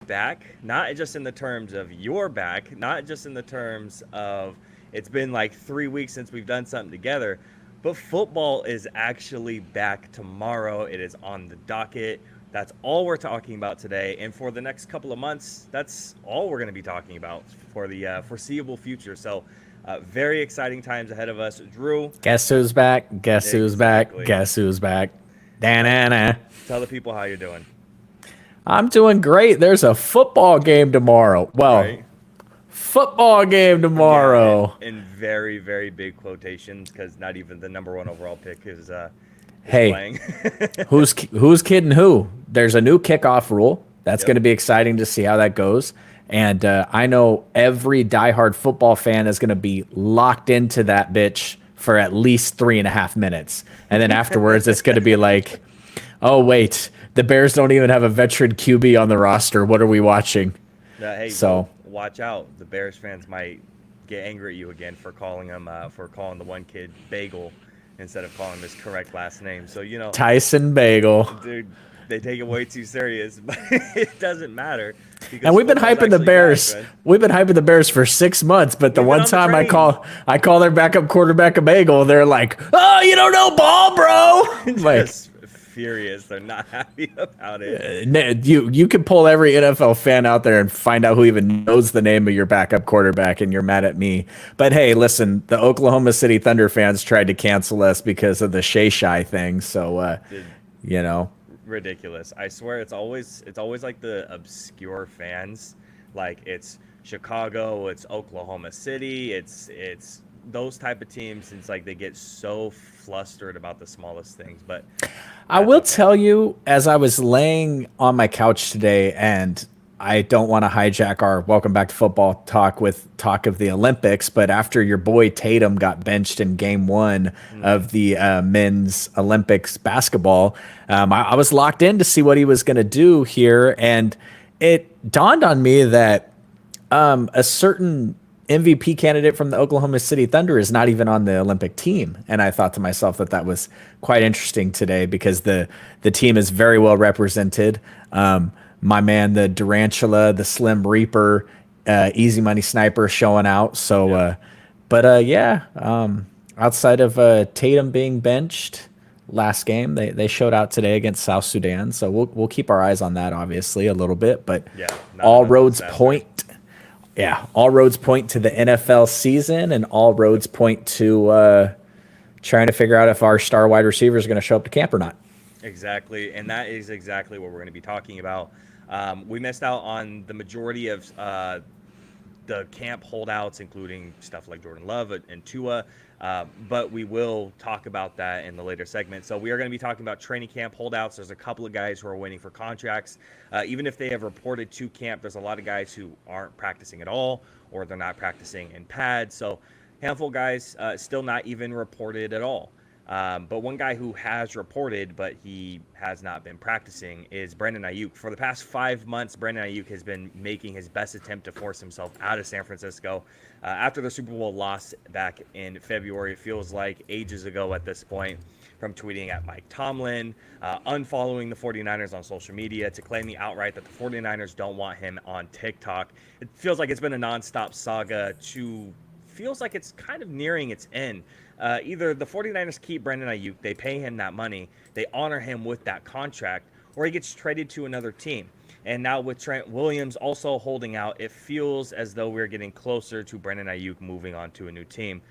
back, not just in the terms of you're back, not just in the terms of it's been like 3 weeks since we've done something together, but football is actually back tomorrow. It is on the docket. That's all we're talking about today. And for the next couple of months, that's all we're going to be talking about for the foreseeable future. So, very exciting times ahead of us. Drew, Guess who's back? Guess who's back? exactly. Guess who's back? Tell, Da-na-na. tell the people how you're doing, I'm doing great. There's a football game tomorrow. Well, right? football game Yeah, tomorrow. in very, very big quotations because not even the number one overall pick is Hey, playing. who's kidding who? There's a new kickoff rule. That's going Yep. to be exciting to see how that goes. And I know every diehard football fan is going to be locked into that bitch for at least 3.5 minutes. And then afterwards, it's going to be like, oh, wait, the Bears don't even have a veteran QB on the roster. What are we watching? Hey, So, watch out. The Bears fans might get angry at you again for calling the one kid Bagel instead of calling him his correct last name. So Tyson Bagel. dude, they take it way too serious, but it doesn't matter And because we've been football's hyping the actually back, Bears. man. We've been hyping the Bears for 6 months, but the We've been one on the time I train. call their backup quarterback a bagel, they're like, "Oh, you don't know ball, bro." Like, Just furious. They're not happy about it. you can pull every NFL fan out there and find out who even knows the name of your backup quarterback, and you're mad at me. But hey, listen, the Oklahoma City Thunder fans tried to cancel us because of the Shay Shy thing. So, Dude, you know, ridiculous. I swear it's always like the obscure fans. Like it's Chicago, it's Oklahoma City, it's those type of teams. It's like they get so flustered about the smallest things, but I that's will okay. tell you, as I was laying on my couch today, and I don't want to hijack our welcome back to football talk with talk of the Olympics, but after your boy Tatum got benched in game one Mm, of the men's Olympics basketball, I was locked in to see what he was going to do here. And it dawned on me that a certain MVP candidate from the Oklahoma City Thunder is not even on the Olympic team, and I thought to myself that that was quite interesting today because the team is very well represented. My man, the Durantula, the Slim Reaper, Easy Money Sniper showing out. So, yep. yeah, outside of Tatum being benched last game, they showed out today against South Sudan. So we'll keep our eyes on that, obviously, a little bit. But Yeah, not all another roads disaster. point yeah, all roads point to the NFL season, and all roads point to trying to figure out if our star wide receiver is going to show up to camp or not. Exactly, and that is exactly what we're going to be talking about. We missed out on the majority of the camp holdouts, including stuff like Jordan Love and Tua. But we will talk about that in the later segment. So we are going to be talking about training camp holdouts. There's a couple of guys who are waiting for contracts. Even if they have reported to camp, there's a lot of guys who aren't practicing at all, or they're not practicing in pads. So handful of guys still not even reported at all. But one guy who has reported, but he has not been practicing, is Brandon Ayuk. For the past 5 months, Brandon Ayuk has been making his best attempt to force himself out of San Francisco. After the Super Bowl loss back in February, it feels like ages ago at this point, from tweeting at Mike Tomlin, unfollowing the 49ers on social media, to claiming outright that the 49ers don't want him on TikTok. It feels like it's been a nonstop saga to feels like it's kind of nearing its end. Either the 49ers keep Brandon Ayuk, they pay him that money, they honor him with that contract, or he gets traded to another team. And now with Trent Williams also holding out, it feels as though we're getting closer to Brandon Ayuk moving on to a new team.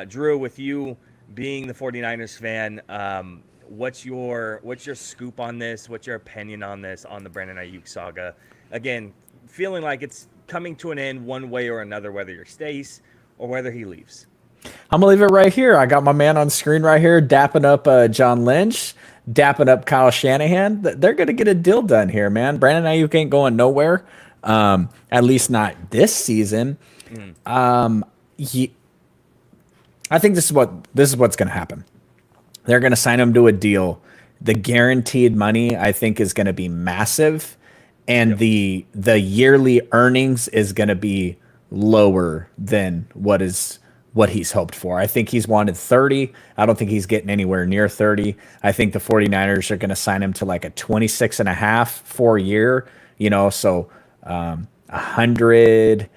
Drew, with you being the 49ers fan, what's your scoop on this? What's your opinion on this, on the Brandon Ayuk saga? Again, feeling like it's coming to an end one way or another, whether he stays or whether he leaves. I'm gonna leave it right here. I got my man on screen right here, dapping up John Lynch, dapping up Kyle Shanahan. They're gonna get a deal done here, man. Brandon Ayuk ain't going nowhere. At least not this season. Mm, He, I think this is what's gonna happen. They're gonna sign him to a deal. The guaranteed money, I think, is gonna be massive, and yep. the yearly earnings is gonna be lower than what he's hoped for. I think he's wanted 30. I don't think he's getting anywhere near 30. I think the 49ers are going to sign him to like a 26 and a half for a year, so $110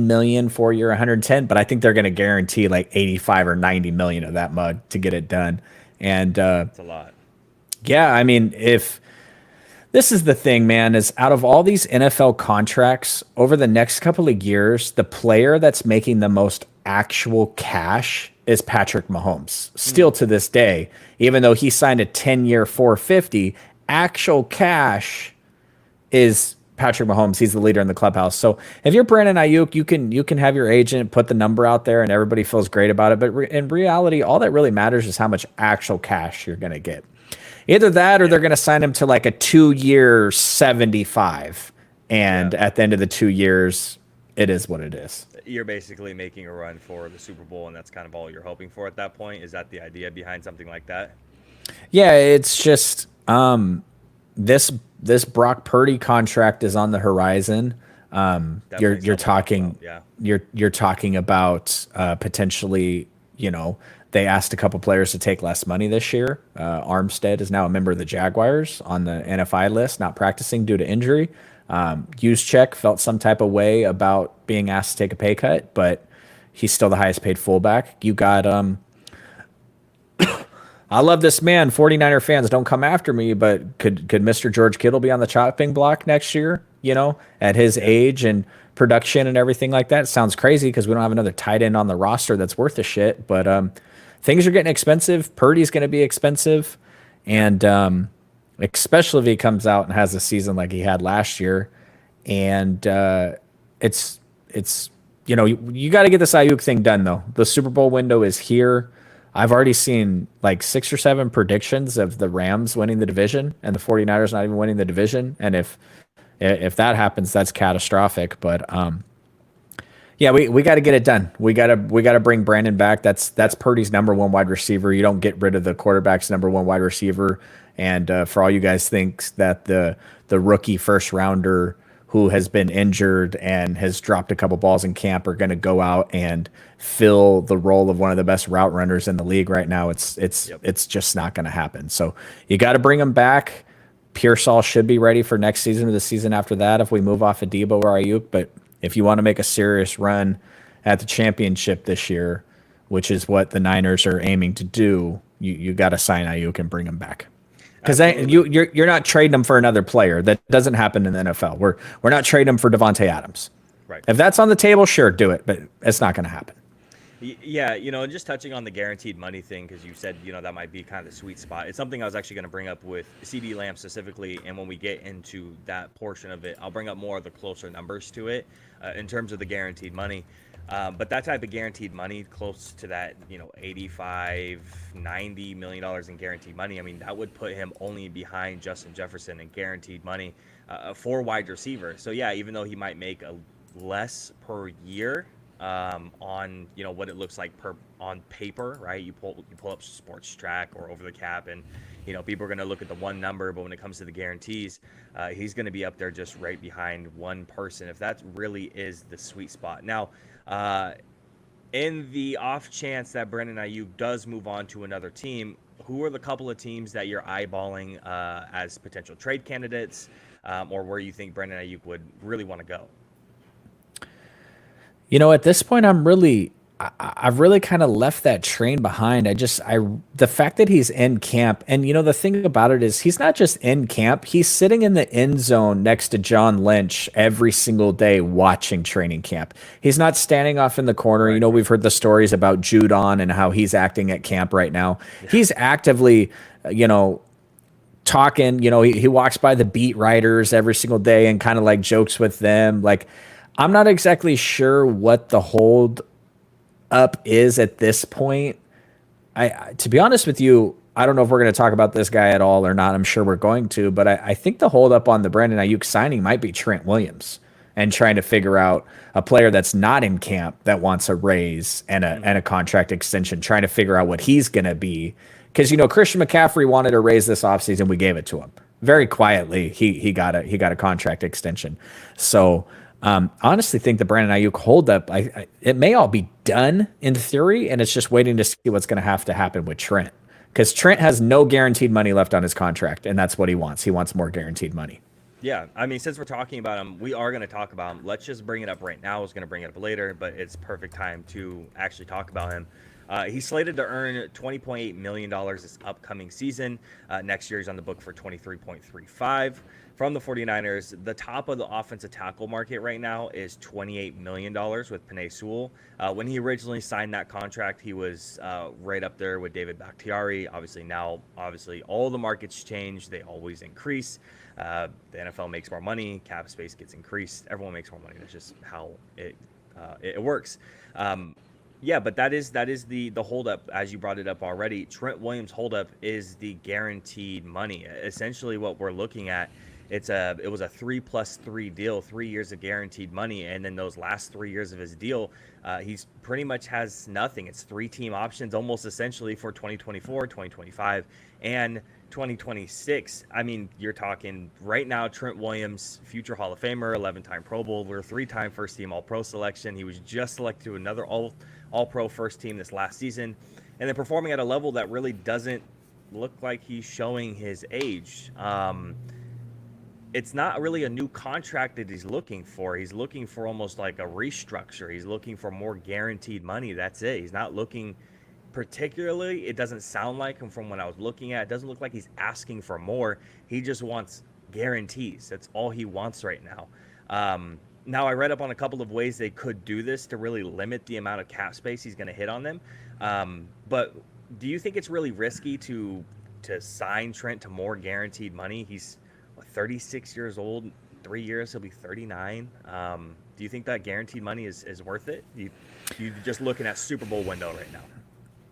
million 4 year, 110, but I think they're going to guarantee like 85 or 90 million of that mug to get it done. And It's a lot. yeah, I mean, if this is the thing, man, is out of all these NFL contracts over the next couple of years, the player that's making the most actual cash is Patrick Mahomes. Still to this day, even though he signed a 10-year 450, actual cash is Patrick Mahomes. He's the leader in the clubhouse. So if you're Brandon Ayuk, you can have your agent put the number out there and everybody feels great about it. But in reality, all that really matters is how much actual cash you're going to get. Either that or they're going to sign him to like a 2-year 75. And at the end of the 2 years, it is what it is. You're basically making a run for the Super Bowl, and that's kind of all you're hoping for at that point. Is that the idea behind something like that? Yeah, it's just this Brock Purdy contract is on the horizon. You're talking you're talking about potentially, they asked a couple players to take less money this year. Armstead is now a member of the Jaguars on the NFI list, not practicing due to injury. Juszczyk felt some type of way about being asked to take a pay cut, but he's still the highest paid fullback. You got I love this man. 49er fans, don't come after me, but could Mr. George Kittle be on the chopping block next year, at his age and production and everything like that? It sounds crazy because we don't have another tight end on the roster that's worth a shit, but things are getting expensive. Purdy's going to be expensive, and especially if he comes out and has a season like he had last year. And it's you got to get this Ayuk thing done, though. The Super Bowl window is here. I've already seen like 6 or 7 predictions of the Rams winning the division and the 49ers not even winning the division. And if that happens, that's catastrophic. But yeah, we got to get it done. We got to bring Brandon back. That's Purdy's number 1 wide receiver. You don't get rid of the quarterback's number 1 wide receiver. And for all you guys think that the rookie first rounder who has been injured and has dropped a couple balls in camp are going to go out and fill the role of one of the best route runners in the league right now, it's just not going to happen. So you got to bring him back. Pearsall should be ready for next season or the season after that if we move off of Debo or Ayuk. But if you want to make a serious run at the championship this year, which is what the Niners are aiming to do, you got to sign Ayuk and bring him back. Because you're not trading him for another player. That doesn't happen in the NFL. We're not trading him for Devontae Adams. Right. If that's on the table, sure, do it. But it's not going to happen. Yeah, just touching on the guaranteed money thing, because you said, that might be kind of the sweet spot. It's something I was actually going to bring up with CeeDee Lamb specifically, and when we get into that portion of it, I'll bring up more of the closer numbers to it in terms of the guaranteed money. But that type of guaranteed money, close to that, $85, $90 million in guaranteed money, I mean, that would put him only behind Justin Jefferson in guaranteed money for wide receiver. So, yeah, even though he might make less per year, on what it looks like on paper, right? You pull up Sports Track or Over the Cap, and people are going to look at the one number, but when it comes to the guarantees, he's going to be up there just right behind one person, if that really is the sweet spot. Now, in the off chance that Brandon Ayuk does move on to another team, who are the couple of teams that you're eyeballing as potential trade candidates, or where you think Brandon Ayuk would really want to go? At this point, I've really kind of left that train behind. The fact that he's in camp, and the thing about it is he's not just in camp, he's sitting in the end zone next to John Lynch every single day watching training camp. He's not standing off in the corner. Right. We've heard the stories about Judon and how he's acting at camp right now. Yeah. He's actively, talking, he walks by the beat writers every single day and kind of like jokes with them. Like, I'm not exactly sure what the hold up is at this point. To be honest with you, I don't know if we're going to talk about this guy at all or not. I'm sure we're going to, but I think the hold up on the Brandon Ayuk signing might be Trent Williams and trying to figure out a player that's not in camp that wants a raise and a contract extension, trying to figure out what he's going to be. Because, Christian McCaffrey wanted a raise this offseason. We gave it to him very quietly. He got a contract extension. So, honestly think the Brandon Ayuk holdup, it may all be done in theory, and it's just waiting to see what's going to happen with Trent. Because Trent has no guaranteed money left on his contract, and that's what he wants. He wants more guaranteed money. Yeah, I mean, since we're talking about him, we are going to talk about him. Let's just bring it up right now. I was going to bring it up later, but it's perfect time to actually talk about him. He's slated to earn $20.8 million this upcoming season. Next year, he's on the book for 23.35 from the 49ers. The top of the offensive tackle market right now is $28 million with Penei Sewell. When he originally signed that contract, he was right up there with David Bakhtiari. Obviously, all the markets change. They always increase. The NFL makes more money, cap space gets increased, everyone makes more money. That's just how it works. Yeah, but that is the holdup, as you brought it up already. Trent Williams' holdup is the guaranteed money. Essentially, what we're looking at, it was a 3+3 deal, 3 years of guaranteed money, and then those last 3 years of his deal, he's pretty much has nothing. It's 3-team options, almost essentially for 2024, 2025, and 2026. I mean, you're talking right now, Trent Williams, future Hall of Famer, 11-time Pro Bowler, 3-time first-team All-Pro selection. He was just selected to another All-Pro first team this last season, and then performing at a level that really doesn't look like he's showing his age. It's not really a new contract that he's looking for. He's looking for almost like a restructure. He's looking for more guaranteed money. That's it. He's not looking particularly, it doesn't sound like him from what I was looking at. It doesn't look like he's asking for more. He just wants guarantees. That's all he wants right now. Now, I read up on a couple of ways they could do this to really limit the amount of cap space he's going to hit on them. But do you think it's really risky to sign Trent to more guaranteed money? He's 36 years old. 3 years, he'll be 39. Do you think that guaranteed money is worth it? You're just looking at Super Bowl window right now.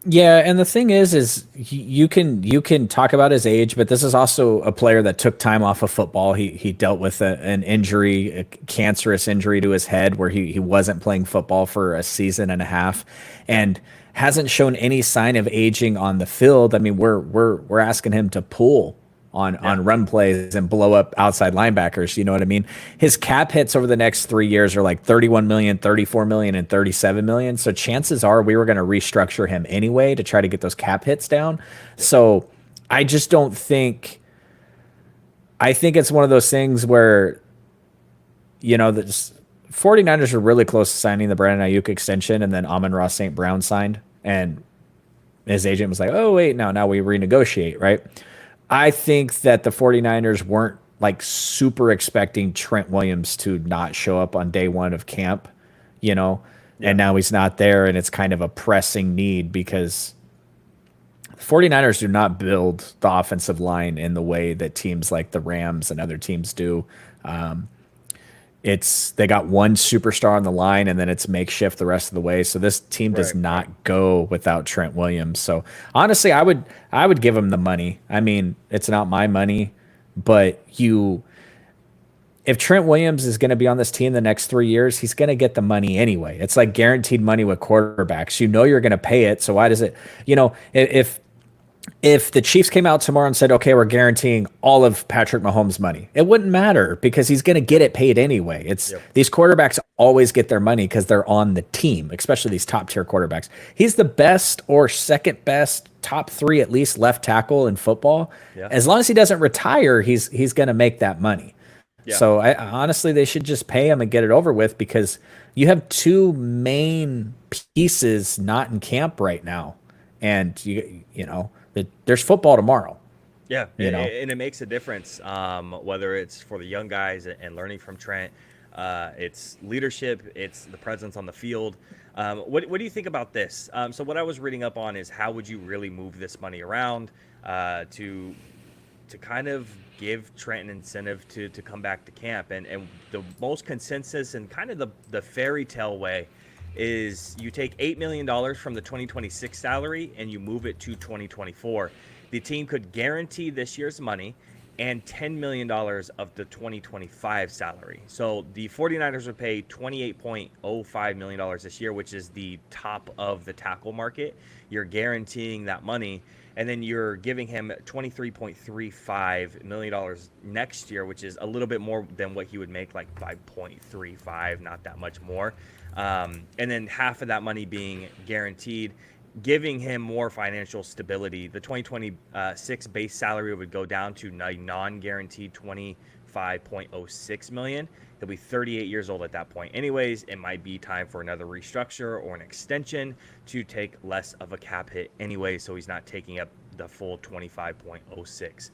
Yeah, and the thing is you can talk about his age, but this is also a player that took time off of football. He dealt with an injury, a cancerous injury to his head, where he wasn't playing football for a season and a half, and hasn't shown any sign of aging on the field. I mean, we're asking him to pull on run plays and blow up outside linebackers. You know what I mean? His cap hits over the next 3 years are like 31 million, 34 million, and 37 million. So chances are we were going to restructure him anyway to try to get those cap hits down. So I just don't think, I think it's one of those things where, you know, the 49ers are really close to signing the Brandon Ayuk extension, and then Amon-Ra St. Brown signed, and his agent was like, oh, wait, now we renegotiate, right? I think that the 49ers weren't like super expecting Trent Williams to not show up on day one of camp, you know, and now he's not there, and it's kind of a pressing need because the 49ers do not build the offensive line in the way that teams like the Rams and other teams do. They got one superstar on the line, and then it's makeshift the rest of the way. So this team does not go without Trent Williams. So honestly, I would give him the money. I mean, it's not my money, but if Trent Williams is going to be on this team the next 3 years, he's going to get the money anyway. It's like guaranteed money with quarterbacks. You know you're going to pay it. So why does it? You know, if the Chiefs came out tomorrow and said, okay, we're guaranteeing all of Patrick Mahomes' money, it wouldn't matter because he's going to get it paid anyway. These quarterbacks always get their money because they're on the team, especially these top tier quarterbacks. He's the best or second best, top 3 at least left tackle in football. Yeah. As long as he doesn't retire, he's going to make that money. Yeah. So honestly, they should just pay him and get it over with, because you have 2 main pieces not in camp right now. And you know, there's football tomorrow. Yeah, and it makes a difference, whether it's for the young guys and learning from Trent. It's leadership. It's the presence on the field. What do you think about this? So what I was reading up on is how would you really move this money around to kind of give Trent an incentive to come back to camp. And the most consensus and kind of the fairy tale way is you take $8 million from the 2026 salary and you move it to 2024. The team could guarantee this year's money and $10 million of the 2025 salary. So the 49ers would pay $28.05 million this year, which is the top of the tackle market. You're guaranteeing that money, and then you're giving him $23.35 million next year, which is a little bit more than what he would make, like 5.35, not that much more. And then half of that money being guaranteed, giving him more financial stability. The 2026 base salary would go down to a non-guaranteed 25.06 million. He'll be 38 years old at that point. Anyways, it might be time for another restructure or an extension to take less of a cap hit anyway, so he's not taking up the full 25.06.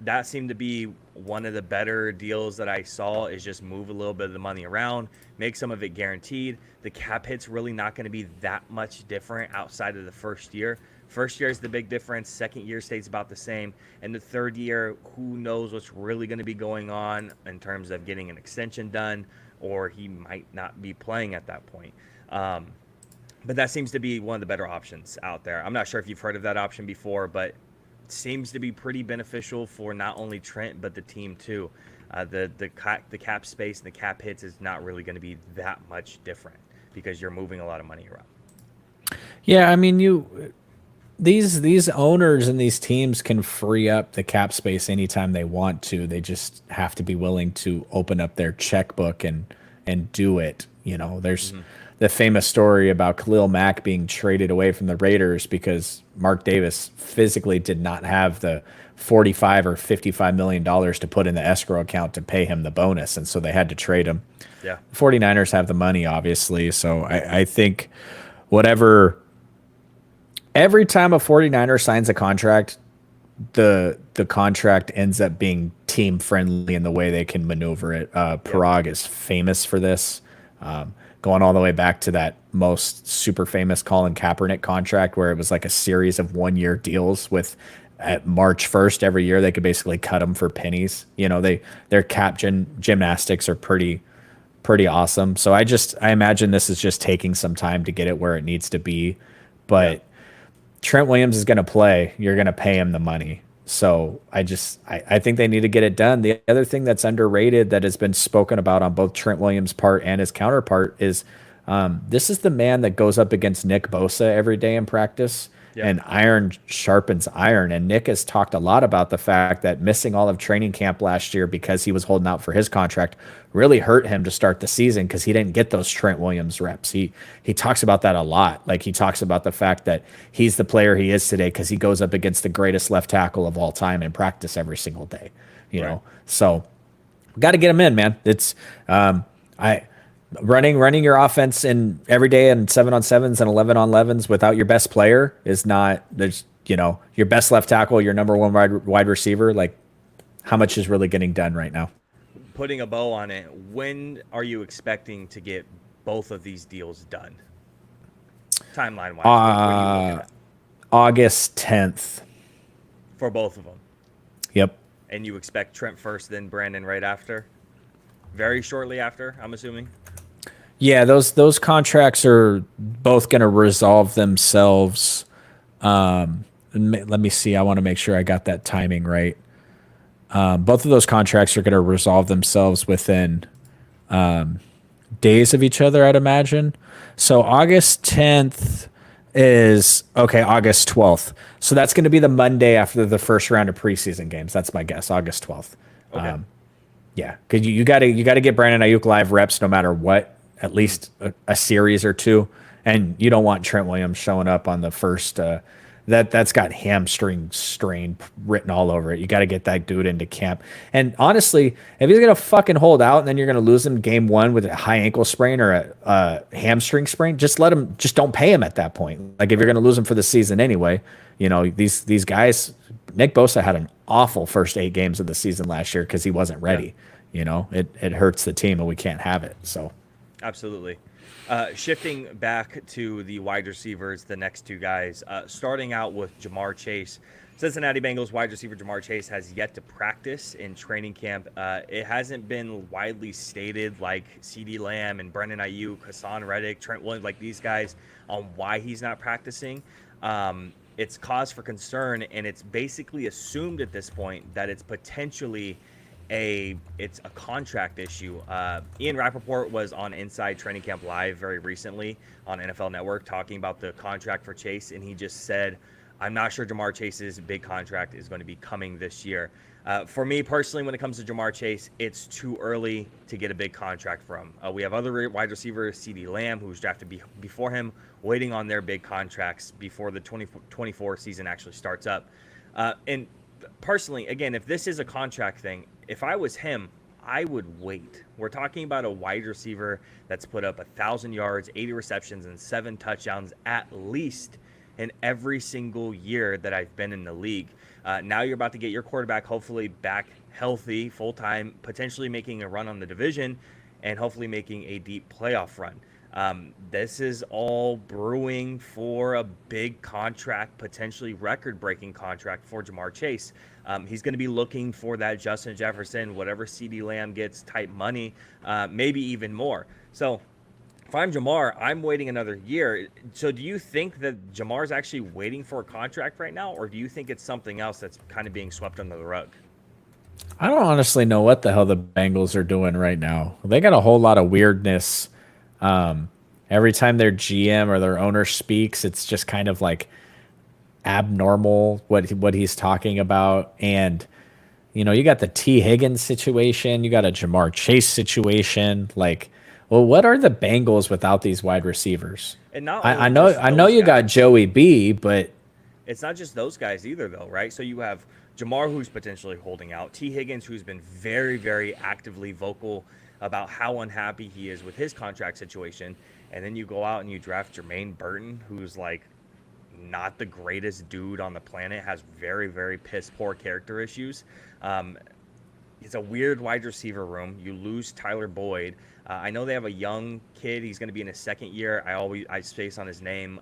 That seemed to be one of the better deals that I saw, is just move a little bit of the money around, make some of it guaranteed. The cap hit's really not going to be that much different outside of the first year. First year is the big difference. Second year stays about the same. And the third year, who knows what's really going to be going on in terms of getting an extension done, or he might not be playing at that point. But that seems to be one of the better options out there. I'm not sure if you've heard of that option before, but seems to be pretty beneficial for not only Trent but the team too. The cap space and the cap hits is not really going to be that much different because you're moving a lot of money around. Yeah, I mean, these owners and these teams can free up the cap space anytime they want to. They just have to be willing to open up their checkbook and do it. You know, there's the famous story about Khalil Mack being traded away from the Raiders because Mark Davis physically did not have the $45 or $55 million to put in the escrow account to pay him the bonus, and so they had to trade him. Yeah, 49ers have the money, obviously, so I think every time a 49er signs a contract, the contract ends up being team friendly in the way they can maneuver it. Parag is famous for this. Going all the way back to that most super famous Colin Kaepernick contract where it was like a series of 1-year deals with at March 1st every year, they could basically cut them for pennies. You know, their cap gymnastics are pretty awesome. So I imagine this is just taking some time to get it where it needs to be. But Trent Williams is going to play. You're going to pay him the money. So I think they need to get it done. The other thing that's underrated that has been spoken about on both Trent Williams' part and his counterpart is this is the man that goes up against Nick Bosa every day in practice. Yep. And iron sharpens iron. And Nick has talked a lot about the fact that missing all of training camp last year because he was holding out for his contract really hurt him to start the season because he didn't get those Trent Williams reps. He talks about that a lot. Like, he talks about the fact that he's the player he is today because he goes up against the greatest left tackle of all time in practice every single day. You know, so got to get him in, man. It's running your offense in every day in 7-on-7s and 11-on-11s without your best player is not, there's, you know, your best left tackle, your number one wide receiver. Like, how much is really getting done right now? Putting a bow on it, when are you expecting to get both of these deals done? Timeline wise, August 10th for both of them. Yep. And you expect Trent first, then Brandon right after? Very shortly after, I'm assuming. Yeah, those contracts are both going to resolve themselves. Let me see. I want to make sure I got that timing right. Both of those contracts are going to resolve themselves within days of each other, I'd imagine. So August 10th is, August 12th. So that's going to be the Monday after the first round of preseason games. That's my guess, August 12th. Okay. Yeah, because you got to get Brandon Ayuk live reps no matter what, at least a series or two, and you don't want Trent Williams showing up on the first. That's got hamstring strain written all over it. You got to get that dude into camp. And honestly, if he's gonna fucking hold out and then you're gonna lose him game one with a high ankle sprain or a hamstring sprain, just don't pay him at that point. Like, if you're gonna lose him for the season anyway, you know, these guys. Nick Bosa had an awful first 8 games of the season last year because he wasn't ready. Yeah. You know, it hurts the team and we can't have it. So, absolutely. Shifting back to the wide receivers, the next two guys, starting out with Ja'Marr Chase. Cincinnati Bengals wide receiver Ja'Marr Chase has yet to practice in training camp. It hasn't been widely stated, like CeeDee Lamb and Brendan Ayuk, Hassan Reddick, Trent Williams, like these guys, on why he's not practicing. It's cause for concern, and it's basically assumed at this point that it's potentially a contract issue. Ian Rappaport was on Inside Training Camp Live very recently on NFL Network talking about the contract for Chase, and he just said, I'm not sure Ja'Marr Chase's big contract is going to be coming this year. For me personally, when it comes to Ja'Marr Chase, it's too early to get a big contract from him. We have other wide receivers, CeeDee Lamb, who was drafted before him, waiting on their big contracts before the 2024 season actually starts up. And personally, again, if this is a contract thing, if I was him, I would wait. We're talking about a wide receiver that's put up 1,000 yards, 80 receptions, and 7 touchdowns at least in every single year that I've been in the league. Now you're about to get your quarterback hopefully back healthy, full-time, potentially making a run on the division, and hopefully making a deep playoff run. This is all brewing for a big contract, potentially record-breaking contract for Ja'Marr Chase. He's going to be looking for that Justin Jefferson, whatever CeeDee Lamb gets type money, maybe even more. So if I'm Ja'Marr, I'm waiting another year. So do you think that Jamar's actually waiting for a contract right now, or do you think it's something else that's kind of being swept under the rug? I don't honestly know what the hell the Bengals are doing right now. They got a whole lot of weirdness. Every time their GM or their owner speaks, it's just kind of like abnormal what he's talking about. And you got the T Higgins situation, you got a Ja'Marr Chase situation. Like, well, what are the Bengals without these wide receivers? And not I only know just I know those you got guys. Joey B, but It's not just those guys either, though, right? So you have Jamar, who's potentially holding out, T. Higgins, who's been very, very actively vocal about how unhappy he is with his contract situation, and then you go out and you draft Jermaine Burton, who's like not the greatest dude on the planet, has very, very piss poor character issues. It's a weird wide receiver room. You lose Tyler Boyd. I know they have a young kid. He's going to be in his second year. I space on his name,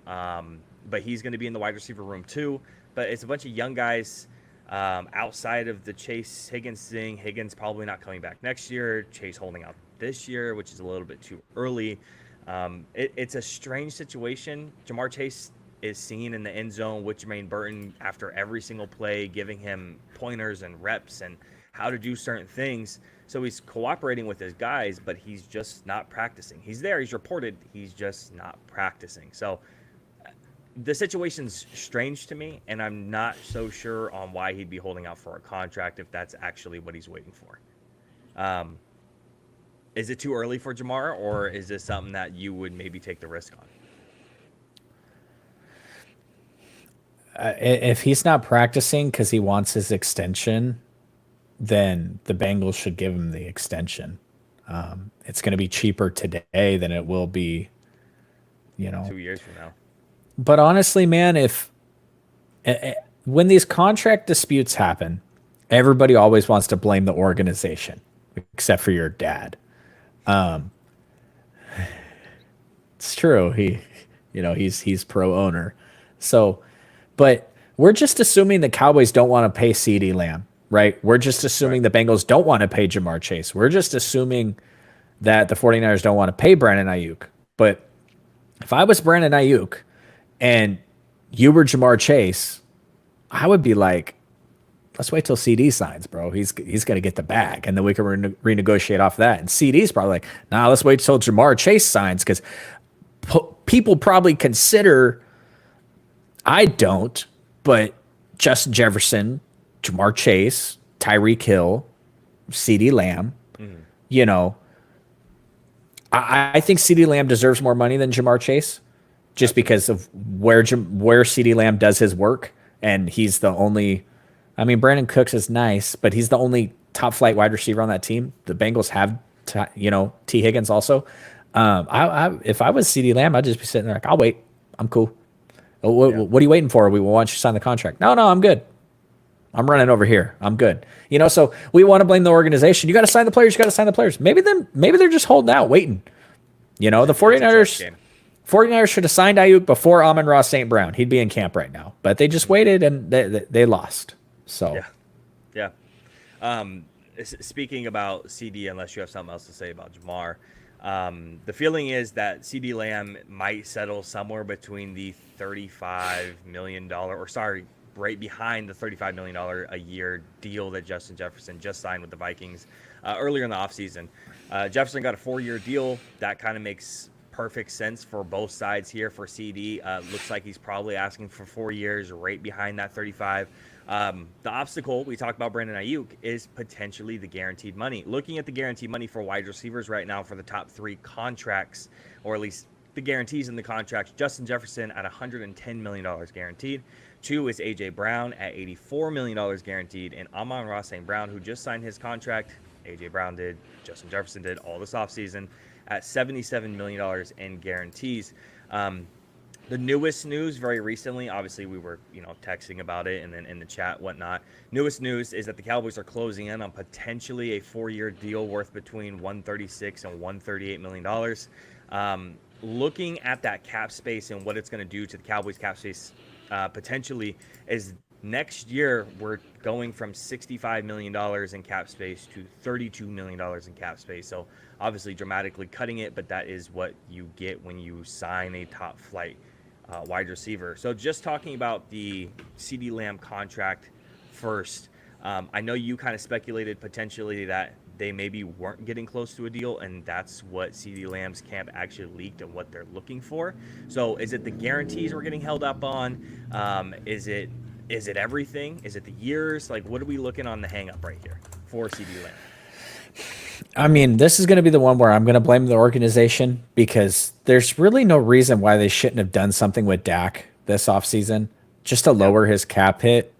but he's going to be in the wide receiver room too. But it's a bunch of young guys outside of the Chase Higgins thing. Higgins probably not coming back next year. Chase holding out this year, which is a little bit too early. It's a strange situation. Ja'Marr Chase is seen in the end zone with Jermaine Burton after every single play, giving him pointers and reps and how to do certain things. So he's cooperating with his guys, but he's just not practicing. He's there, he's reported, he's just not practicing. So the situation's strange to me, and I'm not so sure on why he'd be holding out for a contract if that's actually what he's waiting for. Is it too early for Ja'Marr, or is this something that you would maybe take the risk on? If he's not practicing because he wants his extension, then the Bengals should give him the extension. It's going to be cheaper today than it will be, 2 years from now. But honestly, man, when these contract disputes happen, everybody always wants to blame the organization, except for your dad. It's true. He's pro owner. So, but we're just assuming the Cowboys don't want to pay CeeDee Lamb, right? We're just assuming the Bengals don't want to pay Ja'Marr Chase. We're just assuming that the 49ers don't want to pay Brandon Ayuk. But if I was Brandon Ayuk and you were Ja'Marr Chase, I would be like, let's wait till CD signs, bro. He's going to get the bag, and then we can renegotiate off that. And CD's probably like, nah, let's wait till Ja'Marr Chase signs, because people probably consider, I don't, but Justin Jefferson, Ja'Marr Chase, Tyreek Hill, CeeDee Lamb, I think CeeDee Lamb deserves more money than Ja'Marr Chase, just because of where CeeDee Lamb does his work, and he's the only. I mean, Brandon Cooks is nice, but he's the only top flight wide receiver on that team. The Bengals have, T Higgins also. If I was CeeDee Lamb, I'd just be sitting there like, I'll wait. I'm cool. What are you waiting for? We want you to sign the contract. No, I'm good. I'm running over here. I'm good. So we want to blame the organization. You got to sign the players. You got to sign the players. Maybe they're just holding out, waiting. The 49ers should have signed Ayuk before Amon-Ra St. Brown. He'd be in camp right now. But they just waited, and they lost. So yeah. Speaking about CD, unless you have something else to say about Ja'Marr, the feeling is that CeeDee Lamb might settle somewhere between the $35 million, right behind the $35 million a year deal that Justin Jefferson just signed with the Vikings earlier in the offseason. Jefferson got a 4-year deal. That kind of makes perfect sense for both sides here. For CD, looks like he's probably asking for 4 years, right behind that 35. The obstacle, we talked about Brandon Ayuk, is potentially the guaranteed money. Looking at the guaranteed money for wide receivers right now for the top 3 contracts, or at least the guarantees in the contracts, Justin Jefferson at $110 million guaranteed, 2 is A.J. Brown at $84 million guaranteed, and Amon-Ra St. Brown, who just signed his contract. A.J. Brown did, Justin Jefferson did all this offseason at $77 million in guarantees. The newest news very recently, obviously we were, texting about it and then in the chat, whatnot. Newest news is that the Cowboys are closing in on potentially a 4-year deal worth between $136 and $138 million. Looking at that cap space and what it's going to do to the Cowboys cap space potentially is next year we're going from $65 million in cap space to $32 million in cap space. So obviously dramatically cutting it, but that is what you get when you sign a top flight wide receiver. So just talking about the CeeDee Lamb contract first, I know you kind of speculated potentially that they maybe weren't getting close to a deal, and that's what CeeDee Lamb's camp actually leaked and what they're looking for. So is it the guarantees we're getting held up on? Is it everything? Is it the years? Like, what are we looking on the hang up right here for CeeDee Lamb? I mean, this is going to be the one where I'm going to blame the organization, because there's really no reason why they shouldn't have done something with Dak this offseason just to lower his cap hit.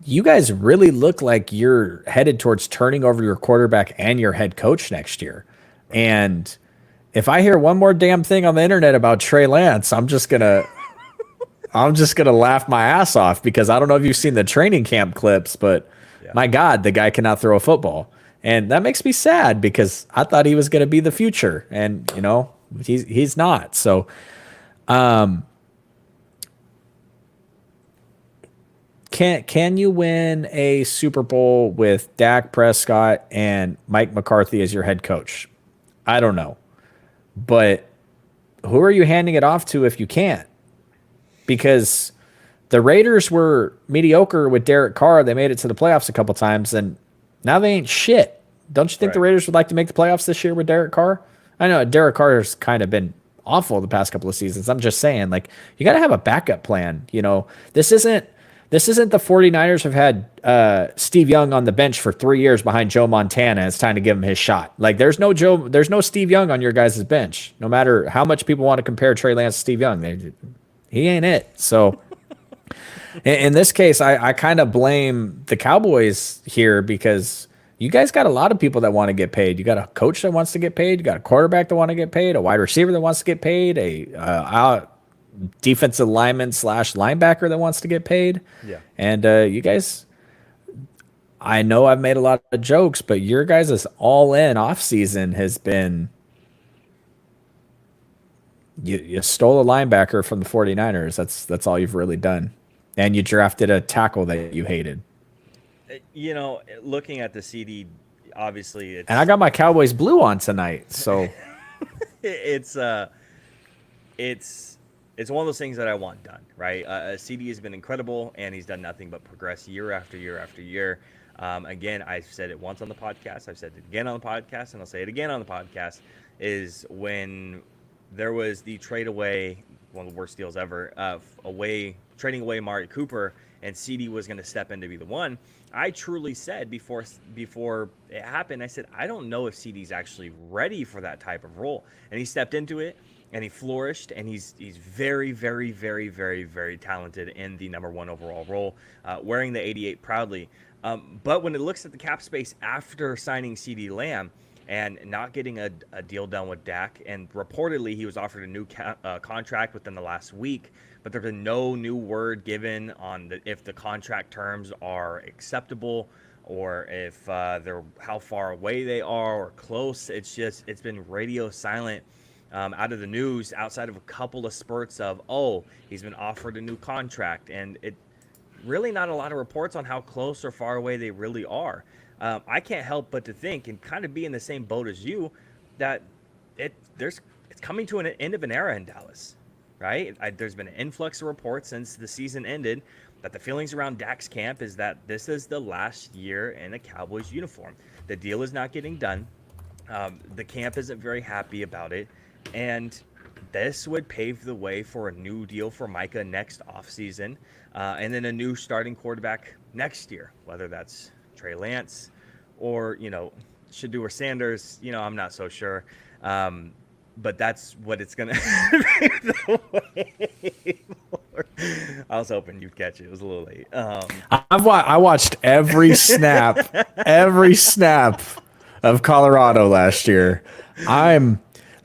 You guys really look like you're headed towards turning over your quarterback and your head coach next year. And if I hear one more damn thing on the internet about Trey Lance, I'm just going to laugh my ass off, because I don't know if you've seen the training camp clips, but my God, the guy cannot throw a football. And that makes me sad, because I thought he was going to be the future, and he's not. So, can you win a Super Bowl with Dak Prescott and Mike McCarthy as your head coach? I don't know. But who are you handing it off to if you can't? Because the Raiders were mediocre with Derek Carr. They made it to the playoffs a couple times, and now they ain't shit. Don't you think the Raiders would like to make the playoffs this year with Derek Carr? I know Derek Carr's kind of been awful the past couple of seasons. I'm just saying, like, you got to have a backup plan. This isn't the 49ers have had Steve Young on the bench for 3 years behind Joe Montana. It's time to give him his shot. Like, there's no Steve Young on your guys' bench. No matter how much people want to compare Trey Lance to Steve Young, he ain't it. So in this case, I kind of blame the Cowboys here, because you guys got a lot of people that want to get paid. You got a coach that wants to get paid. You got a quarterback that want to get paid, a wide receiver that wants to get paid, a defensive lineman / linebacker that wants to get paid. Yeah. And you guys, I know I've made a lot of jokes, but your guys' all-in offseason has been, you stole a linebacker from the 49ers. That's all you've really done. And you drafted a tackle that you hated. Looking at the CD, obviously, and I got my Cowboys blue on tonight, so it's one of those things that I want done, right? CD has been incredible, and he's done nothing but progress year after year after year. Again, I've said it once on the podcast, I've said it again on the podcast, and I'll say it again on the podcast, is when there was the trade away, one of the worst deals ever, trading away Amari Cooper, and CD was going to step in to be the one. I truly said before it happened, I said, I don't know if CD's actually ready for that type of role. And he stepped into it, and he flourished, and he's very, very, very, very, very talented in the number 1 overall role, wearing the 88 proudly. But when it looks at the cap space after signing CeeDee Lamb and not getting a deal done with Dak, and reportedly he was offered a new contract within the last week, but there's been no new word given on if the contract terms are acceptable, or if they're how far away they are or close. It's been radio silent out of the news, outside of a couple of spurts of, he's been offered a new contract, and it really not a lot of reports on how close or far away they really are. I can't help but to think, and kind of be in the same boat as you, that it's coming to an end of an era in Dallas, right? There's been an influx of reports since the season ended that the feelings around Dak's camp is that this is the last year in a Cowboys uniform. The deal is not getting done. The camp isn't very happy about it, and this would pave the way for a new deal for Micah next offseason, and then a new starting quarterback next year, whether that's Trey Lance or, Shedeur Sanders. I'm not so sure. but that's what it's gonna pave the way for. I was hoping you'd catch it. It was a little late. I watched every snap of Colorado last year.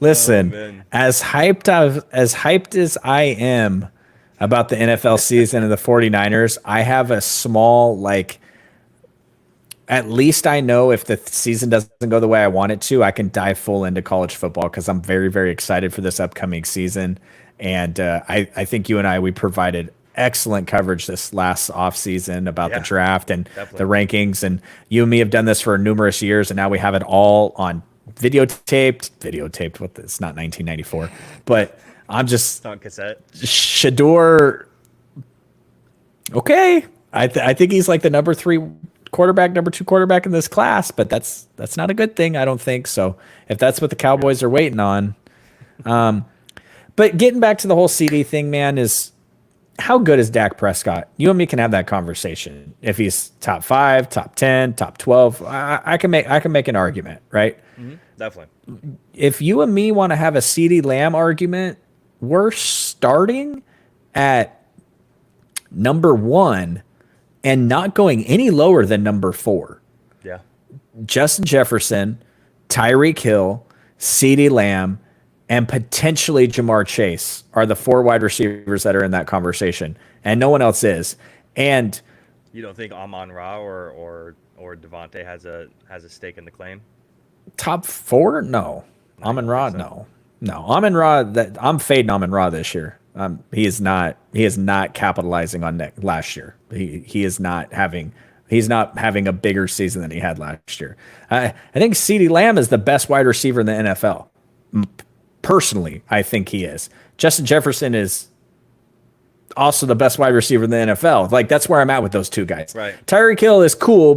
Listen, as hyped as I am about the NFL season and the 49ers, I have a small, like, at least I know if the season doesn't go the way I want it to, I can dive full into college football because I'm very, very excited for this upcoming season. And I think you and we provided excellent coverage this last offseason about the draft and the rankings. And you and me have done this for numerous years, and now we have it all on videotaped. It's not 1994, but I'm just it's on cassette. Shador. Okay, I think he's like the number 2 quarterback in this class, but that's not a good thing. I don't think so. If that's what the Cowboys are waiting on. But getting back to the whole CD thing, man, is how good is Dak Prescott? You and me can have that conversation. If he's top 5, top 10, top 12, I can make an argument, right? Mm-hmm. Definitely. If you and me want to have a CD Lamb argument, we're starting at number 1 and not going any lower than number 4. Yeah. Justin Jefferson, Tyreek Hill, CD Lamb, and potentially Jamar Chase are the 4 wide receivers that are in that conversation, and no one else is. And you don't think Amon-Ra or Devontae has a stake in the claim? Top 4? No. Amon-Ra, no. Amon-Ra, I'm fading Amon-Ra this year. He is not capitalizing on last year. He's not having a bigger season than he had last year. I think CeeDee Lamb is the best wide receiver in the NFL. Personally, I think he is. Justin Jefferson is also the best wide receiver in the NFL. Like, that's where I'm at with those two guys. Right. Tyreek Hill is cool,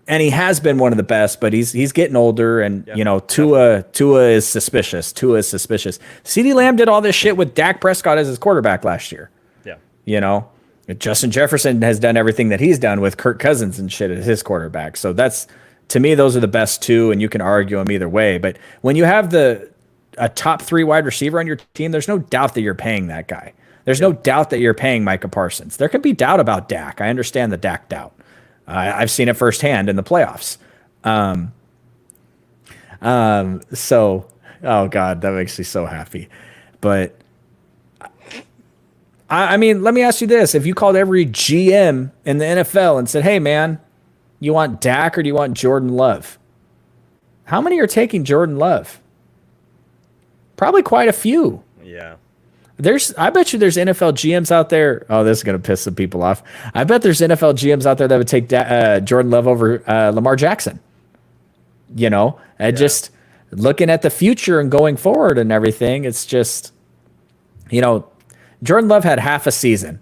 and he has been one of the best, but he's getting older, and Tua is suspicious. CeeDee Lamb did all this shit with Dak Prescott as his quarterback last year. Yeah. Justin Jefferson has done everything that he's done with Kirk Cousins and shit as his quarterback. So that's, to me, those are the best 2, and you can argue them either way. But when you have a top 3 wide receiver on your team, there's no doubt that you're paying that guy. There's no doubt that you're paying Micah Parsons. There can be doubt about Dak. I understand the Dak doubt. I've seen it firsthand in the playoffs. So, oh God, that makes me so happy. But I mean, let me ask you this. If you called every GM in the NFL and said, hey man, you want Dak or do you want Jordan Love? How many are taking Jordan Love? Probably quite a few. Yeah. I bet you there's NFL GMs out there. Oh, this is going to piss some people off. I bet there's NFL GMs out there that would take Jordan Love over Lamar Jackson. Just looking at the future and going forward and everything, it's just, Jordan Love had half a season.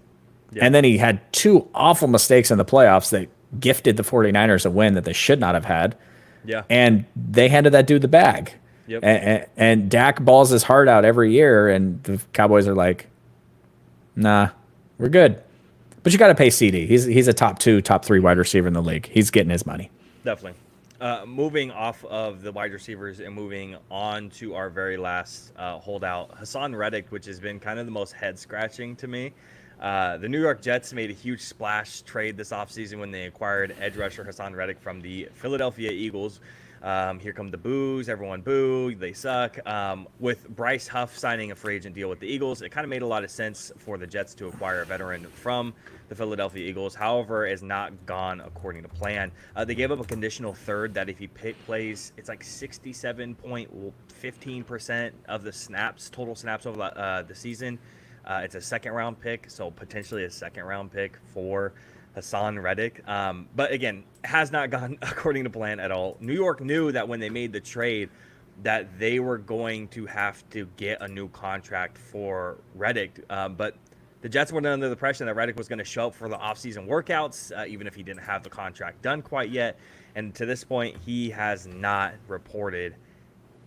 Yep. And then he had 2 awful mistakes in the playoffs that gifted the 49ers a win that they should not have had. Yeah. And they handed that dude the bag. Yep. And Dak balls his heart out every year, and the Cowboys are like, nah, we're good. But you got to pay CD. He's a top 2, top 3 wide receiver in the league. He's getting his money. Definitely. Moving off of the wide receivers and moving on to our very last holdout, Hassan Reddick, which has been kind of the most head-scratching to me. The New York Jets made a huge splash trade this offseason when they acquired edge rusher Hassan Reddick from the Philadelphia Eagles. Here come the boos. Everyone boo. They suck. With Bryce Huff signing a free agent deal with the Eagles, it kind of made a lot of sense for the Jets to acquire a veteran from the Philadelphia Eagles. However, it's not gone according to plan. They gave up a conditional third that if he plays, it's like 67.15% of the total snaps over the season. It's a second-round pick, so potentially a second-round pick for Hassan Reddick. But again, has not gone according to plan at all. New York knew that when they made the trade that they were going to have to get a new contract for Reddick. But the Jets were under the impression that Reddick was going to show up for the offseason workouts, even if he didn't have the contract done quite yet. And to this point, he has not reported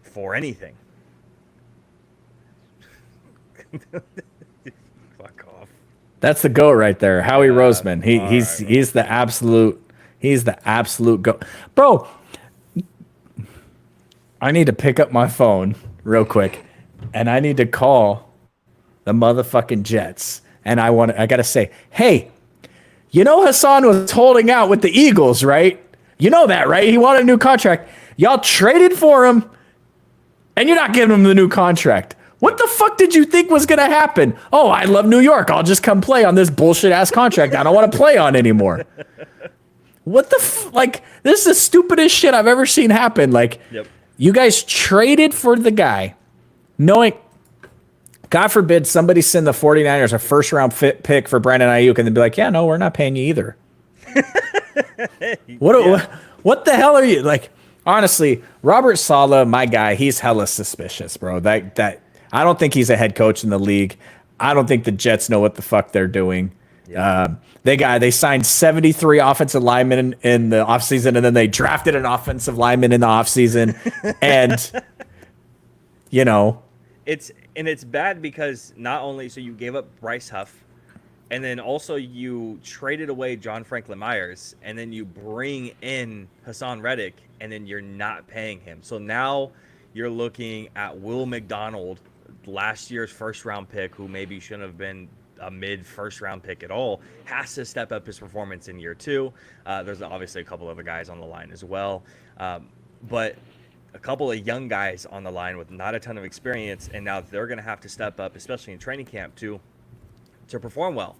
for anything. Fuck off. That's the GOAT right there, Howie Roseman. He's the absolute GOAT. Bro, I need to pick up my phone real quick, and I need to call the motherfucking Jets, and I gotta say, hey, you know Hassan was holding out with the Eagles, right? You know that, right? He wanted a new contract. Y'all traded for him, and you're not giving him the new contract. What the fuck did you think was gonna happen? Oh, I love New York. I'll just come play on this bullshit ass contract I don't want to play on anymore. What the like? This is the stupidest shit I've ever seen happen. Like, you guys traded for the guy, knowing, God forbid, somebody send the 49ers a first-round pick for Brandon Ayuk, and they'd be like, yeah, no, we're not paying you either. What the hell are you like? Honestly, Robert Saleh, my guy, he's hella suspicious, bro. That I don't think he's a head coach in the league. I don't think the Jets know what the fuck they're doing. Yeah. They signed 73 offensive linemen in the offseason, and then they drafted an offensive lineman in the offseason. And, you know. It's bad because not only, so you gave up Bryce Huff, and then also you traded away John Franklin Myers, and then you bring in Hassan Reddick, and then you're not paying him. So now you're looking at Will McDonald, last year's first-round pick, who maybe shouldn't have been a mid-first-round pick at all, has to step up his performance in year 2. There's obviously a couple other guys on the line as well. But a couple of young guys on the line with not a ton of experience, and now they're going to have to step up, especially in training camp, to perform well.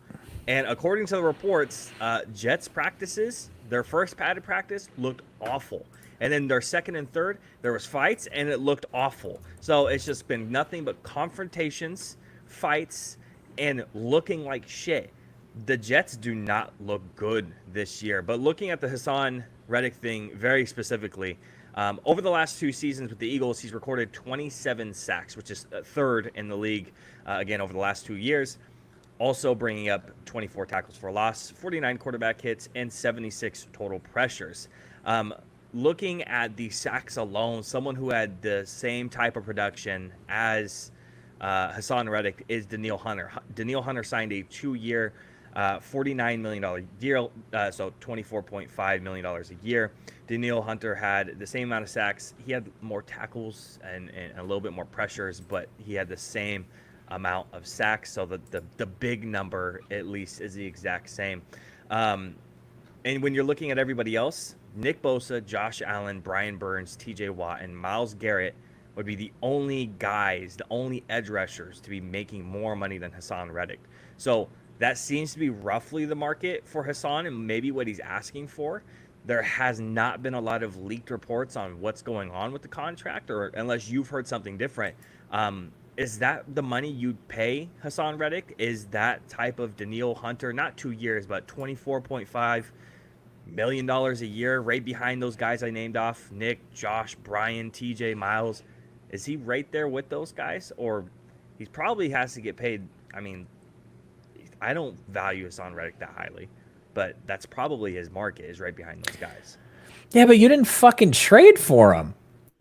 And according to the reports, Jets practices, their first padded practice looked awful. And then their second and third, there was fights, and it looked awful. So it's just been nothing but confrontations, fights, and looking like shit. The Jets do not look good this year. But looking at the Hassan Reddick thing very specifically, over the last 2 seasons with the Eagles, he's recorded 27 sacks, which is third in the league, again, over the last 2 years. Also bringing up 24 tackles for loss, 49 quarterback hits, and 76 total pressures. Looking at the sacks alone, someone who had the same type of production as Hassan Reddick is Danielle Hunter. Danielle Hunter signed a 2-year, $49 million deal, so $24.5 million a year. Danielle Hunter had the same amount of sacks. He had more tackles and a little bit more pressures, but he had the same amount of sacks, so the big number at least is the exact same. And when you're looking at everybody else, Nick Bosa, Josh Allen, Brian Burns, TJ Watt, and Myles Garrett would be the only guys, the only edge rushers to be making more money than Hassan Reddick. So that seems to be roughly the market for Hassan and maybe what he's asking for. There has not been a lot of leaked reports on what's going on with the contract, or unless you've heard something different. Is that the money you'd pay Hassan Reddick? Is that type of Danielle Hunter, not 2 years, but $24.5 million a year, right behind those guys I named off, Nick, Josh, Brian, TJ, Myles? Is he right there with those guys? Or he probably has to get paid. I mean, I don't value Hassan Reddick that highly, but that's probably his market, is right behind those guys. Yeah, but you didn't fucking trade for him.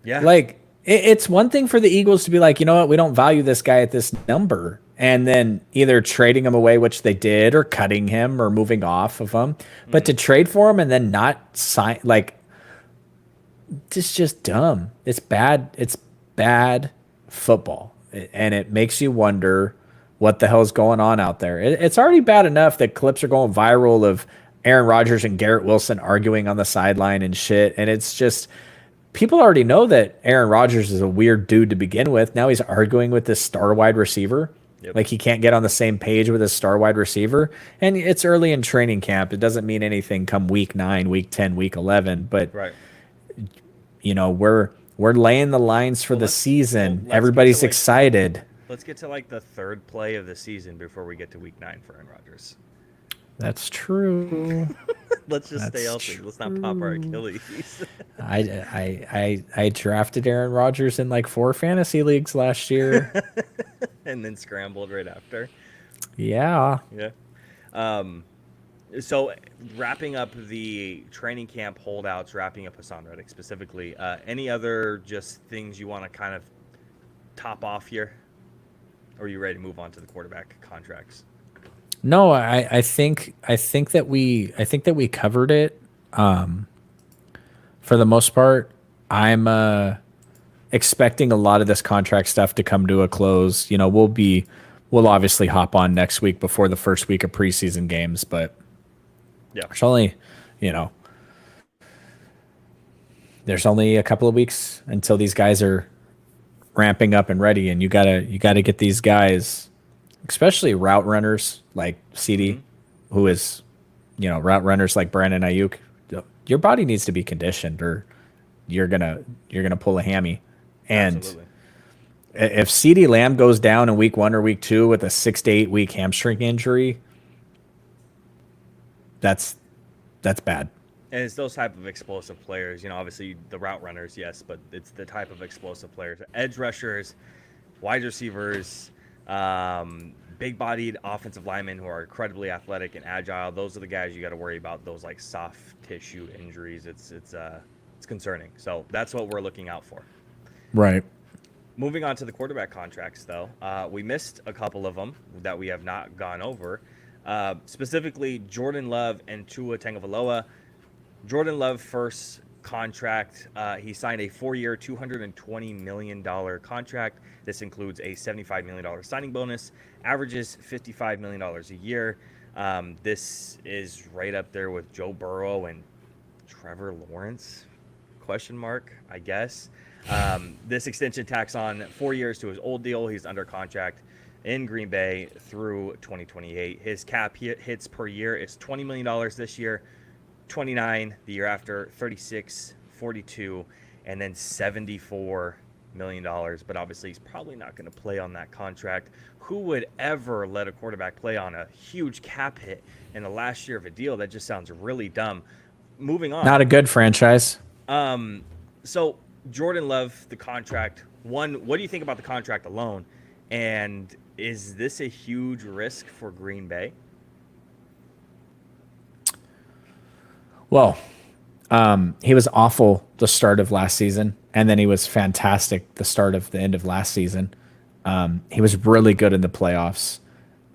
Yeah. Like, it's one thing for the Eagles to be like, you know what, we don't value this guy at this number, and then either trading him away, which they did, or cutting him or moving off of him. But to trade for him and then not sign, like, it's just dumb. It's bad. It's bad football, and it makes you wonder what the hell's going on out there. It's already bad enough that clips are going viral of Aaron Rodgers and Garrett Wilson arguing on the sideline and shit, and it's just, people already know that Aaron Rodgers is a weird dude to begin with. Now he's arguing with this star wide receiver. Yep. Like, he can't get on the same page with his star wide receiver. And it's early in training camp. It doesn't mean anything come week 9, week 10, week 11. But, right, you know, we're laying the lines for the season. Everybody's excited. Let's get to, like, the third play of the season before we get to week 9 for Aaron Rodgers. That's true. Let's just stay healthy. Let's not pop our Achilles. I drafted Aaron Rodgers in like 4 fantasy leagues last year. And then scrambled right after. Yeah. Yeah. So wrapping up the training camp holdouts, wrapping up Hassan Reddick specifically, any other just things you want to kind of top off here? Or are you ready to move on to the quarterback contracts? No, I think that we covered it. For the most part, I'm expecting a lot of this contract stuff to come to a close. You know, we'll obviously hop on next week before the first week of preseason games, but Yeah. there's only, you know, there's only a couple of weeks until these guys are ramping up and ready, and you gotta get these guys, especially route runners like CD, who is, you know, route runners like Brandon Ayuk. Your body needs to be conditioned, or you're gonna pull a hammy. And Absolutely. if CD Lamb goes down in week 1 or week 2 with a 6 to 8 week hamstring injury, that's bad. And it's those type of explosive players, you know, obviously the route runners, yes, but it's the type of explosive players, edge rushers, wide receivers, big-bodied offensive linemen who are incredibly athletic and agile. Those are the guys you got to worry about. Those like soft tissue injuries. It's concerning. So that's what we're looking out for. Right. Moving on to the quarterback contracts, though, we missed a couple of them that we have not gone over. Specifically, Jordan Love and Tua Tagovailoa. Jordan Love first contract, he signed a 4-year, $220 million contract. This includes a $75 million signing bonus, averages $55 million a year. This is right up there with Joe Burrow and Trevor Lawrence, question mark, I guess. This extension tacks on 4 years to his old deal. He's under contract in Green Bay through 2028. His cap hits per year is $20 million this year, 29 the year after, 36, 42, and then $74 million. But obviously he's probably not going to play on that contract. Who would ever let a quarterback play on a huge cap hit in the last year of a deal? That just sounds really dumb. Moving on. Not a good franchise. So Jordan Love, the contract. One, what do you think about the contract alone? And is this a huge risk for Green Bay? Well, he was awful the start of last season, and then he was fantastic the start of the end of last season. He was really good in the playoffs.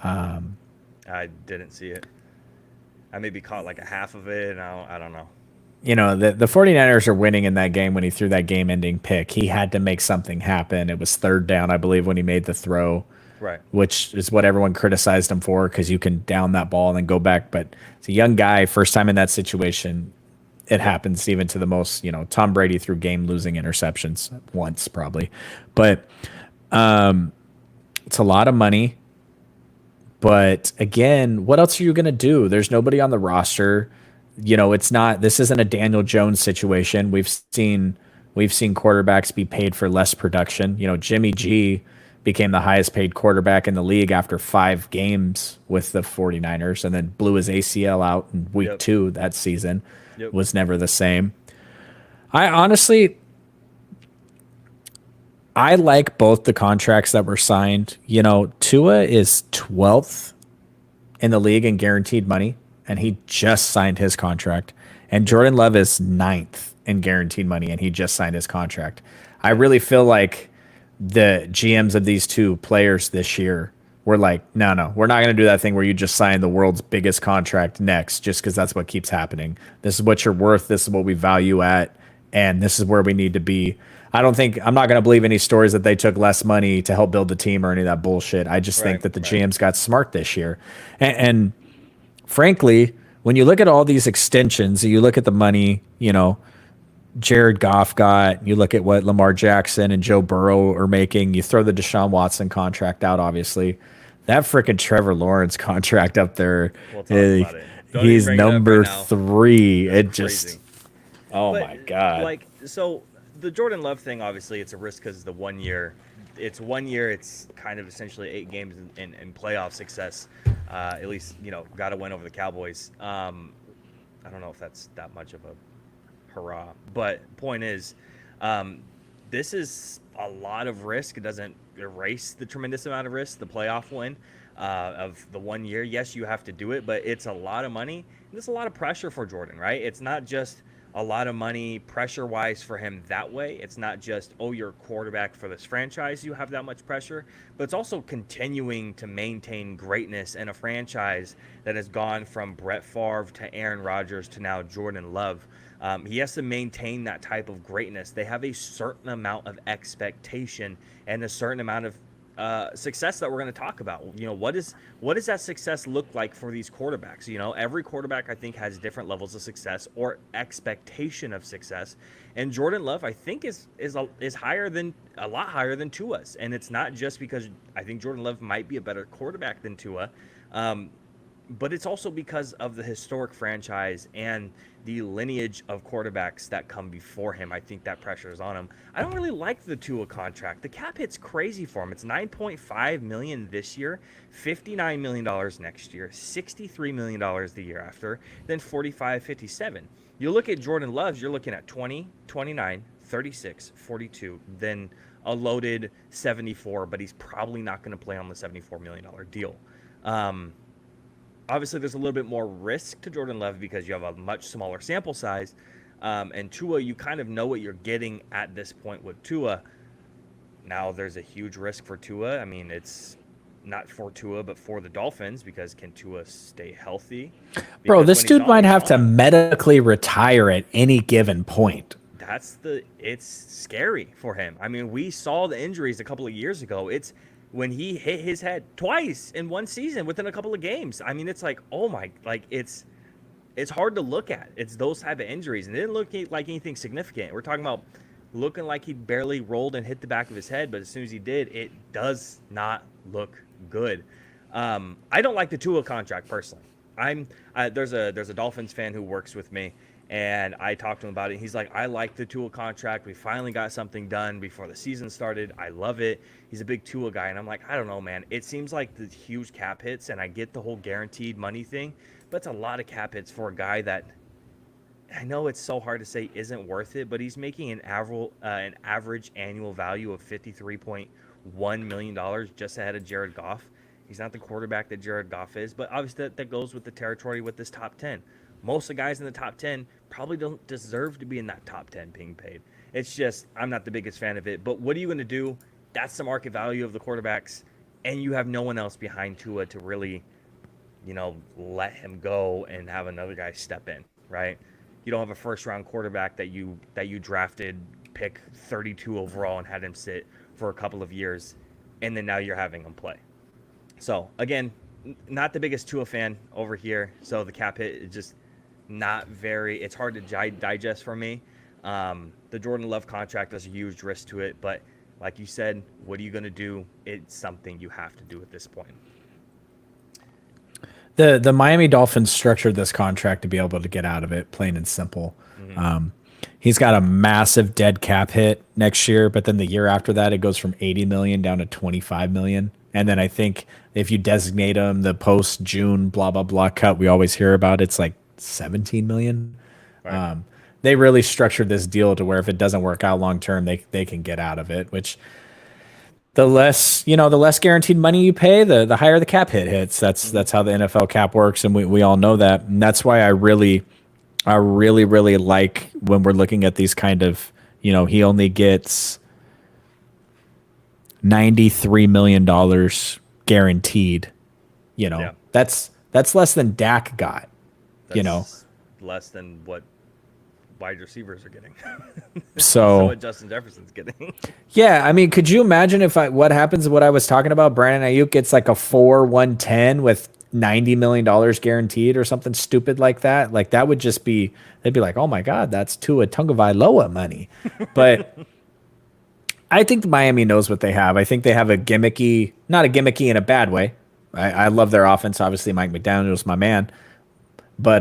I didn't see it. I maybe caught like a half of it, and I don't know. You know, the 49ers are winning in that game when he threw that game-ending pick. He had to make something happen. It was third down, I believe, when he made the throw. Right. Which is what everyone criticized him for, because you can down that ball and then go back. But it's a young guy, first time in that situation. It happens even to the most, you know, Tom Brady threw game-losing interceptions once probably. But it's a lot of money. But again, what else are you going to do? There's nobody on the roster. You know, this isn't a Daniel Jones situation. We've seen quarterbacks be paid for less production. You know, Jimmy G became the highest paid quarterback in the league after 5 games with the 49ers, and then blew his ACL out in week 2 that season. Was never the same. I honestly like both the contracts that were signed. You know, Tua is 12th in the league in guaranteed money, and he just signed his contract. And Jordan Love is 9th in guaranteed money, and he just signed his contract. I really feel like the GMs of these two players this year were like, no, we're not going to do that thing where you just sign the world's biggest contract next, just because that's what keeps happening. This is what you're worth. This is what we value at, and this is where we need to be. I'm not going to believe any stories that they took less money to help build the team or any of that bullshit. I just think that the GMs got smart this year. And frankly, when you look at all these extensions, you look at the money, you know, Jared Goff got, you look at what Lamar Jackson and Joe Burrow are making, you throw the Deshaun Watson contract out, obviously. That freaking Trevor Lawrence contract up there, We'll talk about it. he's number 3. That's it just, crazy. oh my God. Like, so the Jordan Love thing, obviously, it's a risk because the 1 year. It's 1 year. It's kind of essentially 8 games in playoff success. At least, you know, got to win over the Cowboys. I don't know if that's that much of a hurrah. But point is, this is a lot of risk. It doesn't erase the tremendous amount of risk, the playoff win of the 1 year. Yes, you have to do it, but it's a lot of money. And there's a lot of pressure for Jordan, right? It's not just a lot of money pressure-wise for him that way. It's not just, oh, you're a quarterback for this franchise, you have that much pressure, but it's also continuing to maintain greatness in a franchise that has gone from Brett Favre to Aaron Rodgers to now Jordan Love. He has to maintain that type of greatness. They have a certain amount of expectation and a certain amount of success that we're going to talk about. What does that success look like for these quarterbacks? Every quarterback I think has different levels of success or expectation of success, and Jordan Love I think is higher than a lot higher than Tua's, and it's not just because I think Jordan Love might be a better quarterback than Tua. But it's also because of the historic franchise and the lineage of quarterbacks that come before him. I think that pressure is on him. I don't really like the Tua contract. The cap hit's crazy for him. It's $9.5 million this year, $59 million next year, $63 million the year after, then 45, 57. You look at Jordan Love's, you're looking at 20, 29, 36, 42, then a loaded 74, but he's probably not going to play on the $74 million deal. Obviously, there's a little bit more risk to Jordan Love because you have a much smaller sample size. And Tua, you kind of know what you're getting at this point with Tua. Now, there's a huge risk for Tua. I mean, it's not for Tua, but for the Dolphins, because can Tua stay healthy? Bro, Because this when he's dude might have to on, medically retire at any given point. it's scary for him. I mean, we saw the injuries a couple of years ago. It's when he hit his head twice in one season within a couple of games. I mean, it's like, oh my, like it's hard to look at. It's those type of injuries, and it didn't look like anything significant. We're talking about looking like he barely rolled and hit the back of his head, but as soon as he did, it does not look good. I don't like the Tua contract personally. There's a Dolphins fan who works with me, and I talked to him about it. He's like, I like the Tua contract. We finally got something done before the season started. I love it. He's a big Tua guy, and I'm like, I don't know, man. It seems like the huge cap hits, and I get the whole guaranteed money thing, but it's a lot of cap hits for a guy that I know it's so hard to say isn't worth it, but he's making an average annual value of $53.1 million just ahead of Jared Goff. He's not the quarterback that Jared Goff is, but obviously that goes with the territory with this top 10. Most of the guys in the top 10 probably don't deserve to be in that top 10 being paid. It's just, I'm not the biggest fan of it. But what are you going to do? That's the market value of the quarterbacks, and you have no one else behind Tua to really, let him go and have another guy step in, right? You don't have a first-round quarterback that you drafted, pick 32 overall, and had him sit for a couple of years, and then now you're having him play. So, again, not the biggest Tua fan over here, so the cap hit is just not very – it's hard to digest for me. The Jordan Love contract has a huge risk to it, but like you said, what are you going to do? It's something you have to do at this point. The Miami Dolphins structured this contract to be able to get out of it, plain and simple. Mm-hmm. He's got a massive dead cap hit next year, but then the year after that, it goes from 80 million down to 25 million. And then I think if you designate him the post-June blah, blah, blah cut we always hear about, it's like 17 million. Right. They really structured this deal to where if it doesn't work out long-term, they can get out of it, which the less guaranteed money you pay, the higher the cap hit hits. That's how the NFL cap works. And we all know that. And that's why I really like when we're looking at these kind of, he only gets $93 million guaranteed. Yeah. That's less than Dak got. That's less than what wide receivers are getting. So what Justin Jefferson's getting. Yeah, I mean, could you imagine what happens? What I was talking about, Brandon Ayuk gets like a 4-110 with $90 million guaranteed or something stupid like that. Like that would just be, they'd be like, oh my God, that's Tua Tagovailoa money. But I think Miami knows what they have. I think they have not a gimmicky in a bad way. I love their offense. Obviously, Mike McDaniel's my man. But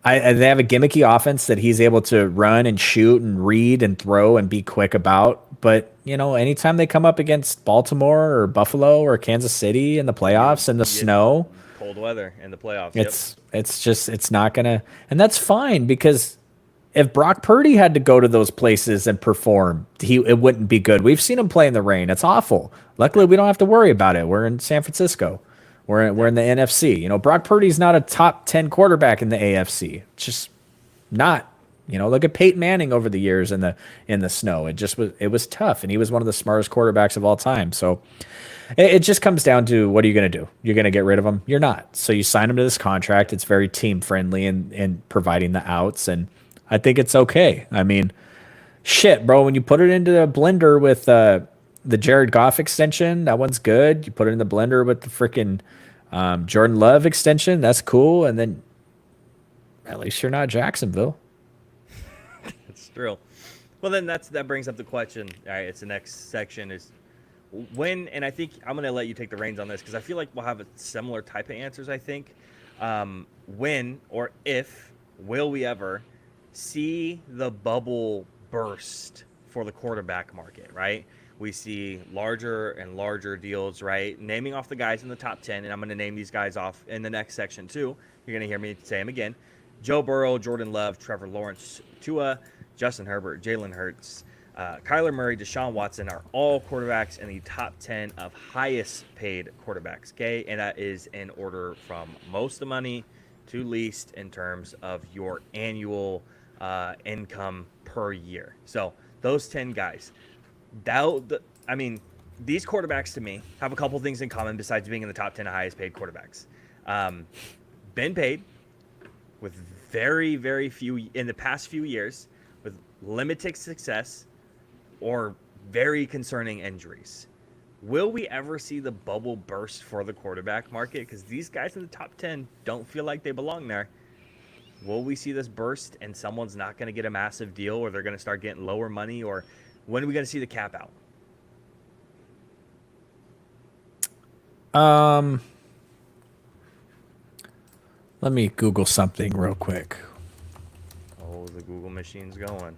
they have a gimmicky offense that he's able to run and shoot and read and throw and be quick about. But, anytime they come up against Baltimore or Buffalo or Kansas City in the playoffs in the snow, cold weather in the playoffs, it's not going to, and that's fine because if Brock Purdy had to go to those places and perform, it wouldn't be good. We've seen him play in the rain. It's awful. Luckily, we don't have to worry about it. We're in San Francisco. We're in the NFC. Brock Purdy's not a top 10 quarterback in the AFC. It's just not. Look at Peyton Manning over the years in the snow. It was tough, and he was one of the smartest quarterbacks of all time. So it just comes down to, what are you going to do? You're going to get rid of him? You're not. So you sign him to this contract. It's very team friendly and providing the outs. And I think it's okay. I mean, shit, bro, when you put it into a blender with the Jared Goff extension, that one's good. You put it in the blender with the freaking Jordan Love extension, that's cool. And then at least you're not Jacksonville. It's true. Well, then that brings up the question. All right, it's the next section is when, and I think I'm going to let you take the reins on this because I feel like we'll have a similar type of answers. I think when or if will we ever see the bubble burst for the quarterback market? Right, we see larger and larger deals. Right, naming off the guys in the top 10, and I'm going to name these guys off in the next section too. You're going to hear me say them again: Joe Burrow, Jordan Love, Trevor Lawrence, Tua, Justin Herbert, Jalen Hurts, Kyler Murray, Deshaun Watson are all quarterbacks in the top 10 of highest paid quarterbacks. Okay, and that is in order from most of the money to least in terms of your annual income per year. So those 10 guys. I mean, these quarterbacks to me have a couple things in common besides being in the top 10 of highest paid quarterbacks. Been paid with very, very few in the past few years with limited success or very concerning injuries. Will we ever see the bubble burst for the quarterback market? Because these guys in the top 10 don't feel like they belong there. Will we see this burst and someone's not going to get a massive deal or they're going to start getting lower money? Or when are we going to see the cap out? Let me Google something real quick. Oh, the Google machine's going.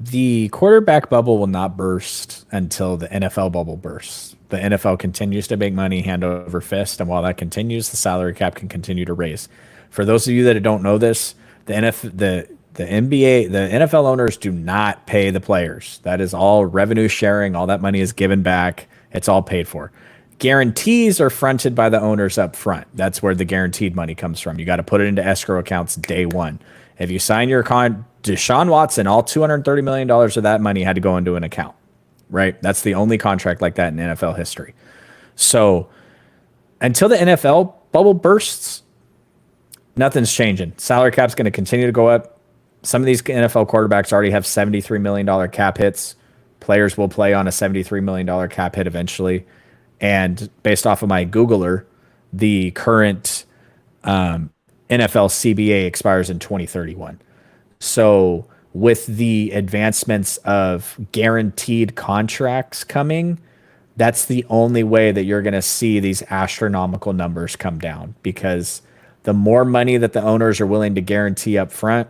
The quarterback bubble will not burst until the NFL bubble bursts. The NFL continues to make money hand over fist, and while that continues, the salary cap can continue to raise. For those of you that don't know this, the NBA, the NFL owners do not pay the players. That is all revenue sharing. All that money is given back. It's all paid for. Guarantees are fronted by the owners up front. That's where the guaranteed money comes from. You got to put it into escrow accounts day one. If you sign your Deshaun Watson, all $230 million of that money had to go into an account, right? That's the only contract like that in NFL history. So until the NFL bubble bursts, nothing's changing. Salary cap's going to continue to go up. Some of these NFL quarterbacks already have $73 million cap hits. Players will play on a $73 million cap hit eventually. And based off of my Googler, the current NFL CBA expires in 2031. So with the advancements of guaranteed contracts coming, that's the only way that you're going to see these astronomical numbers come down, because the more money that the owners are willing to guarantee up front,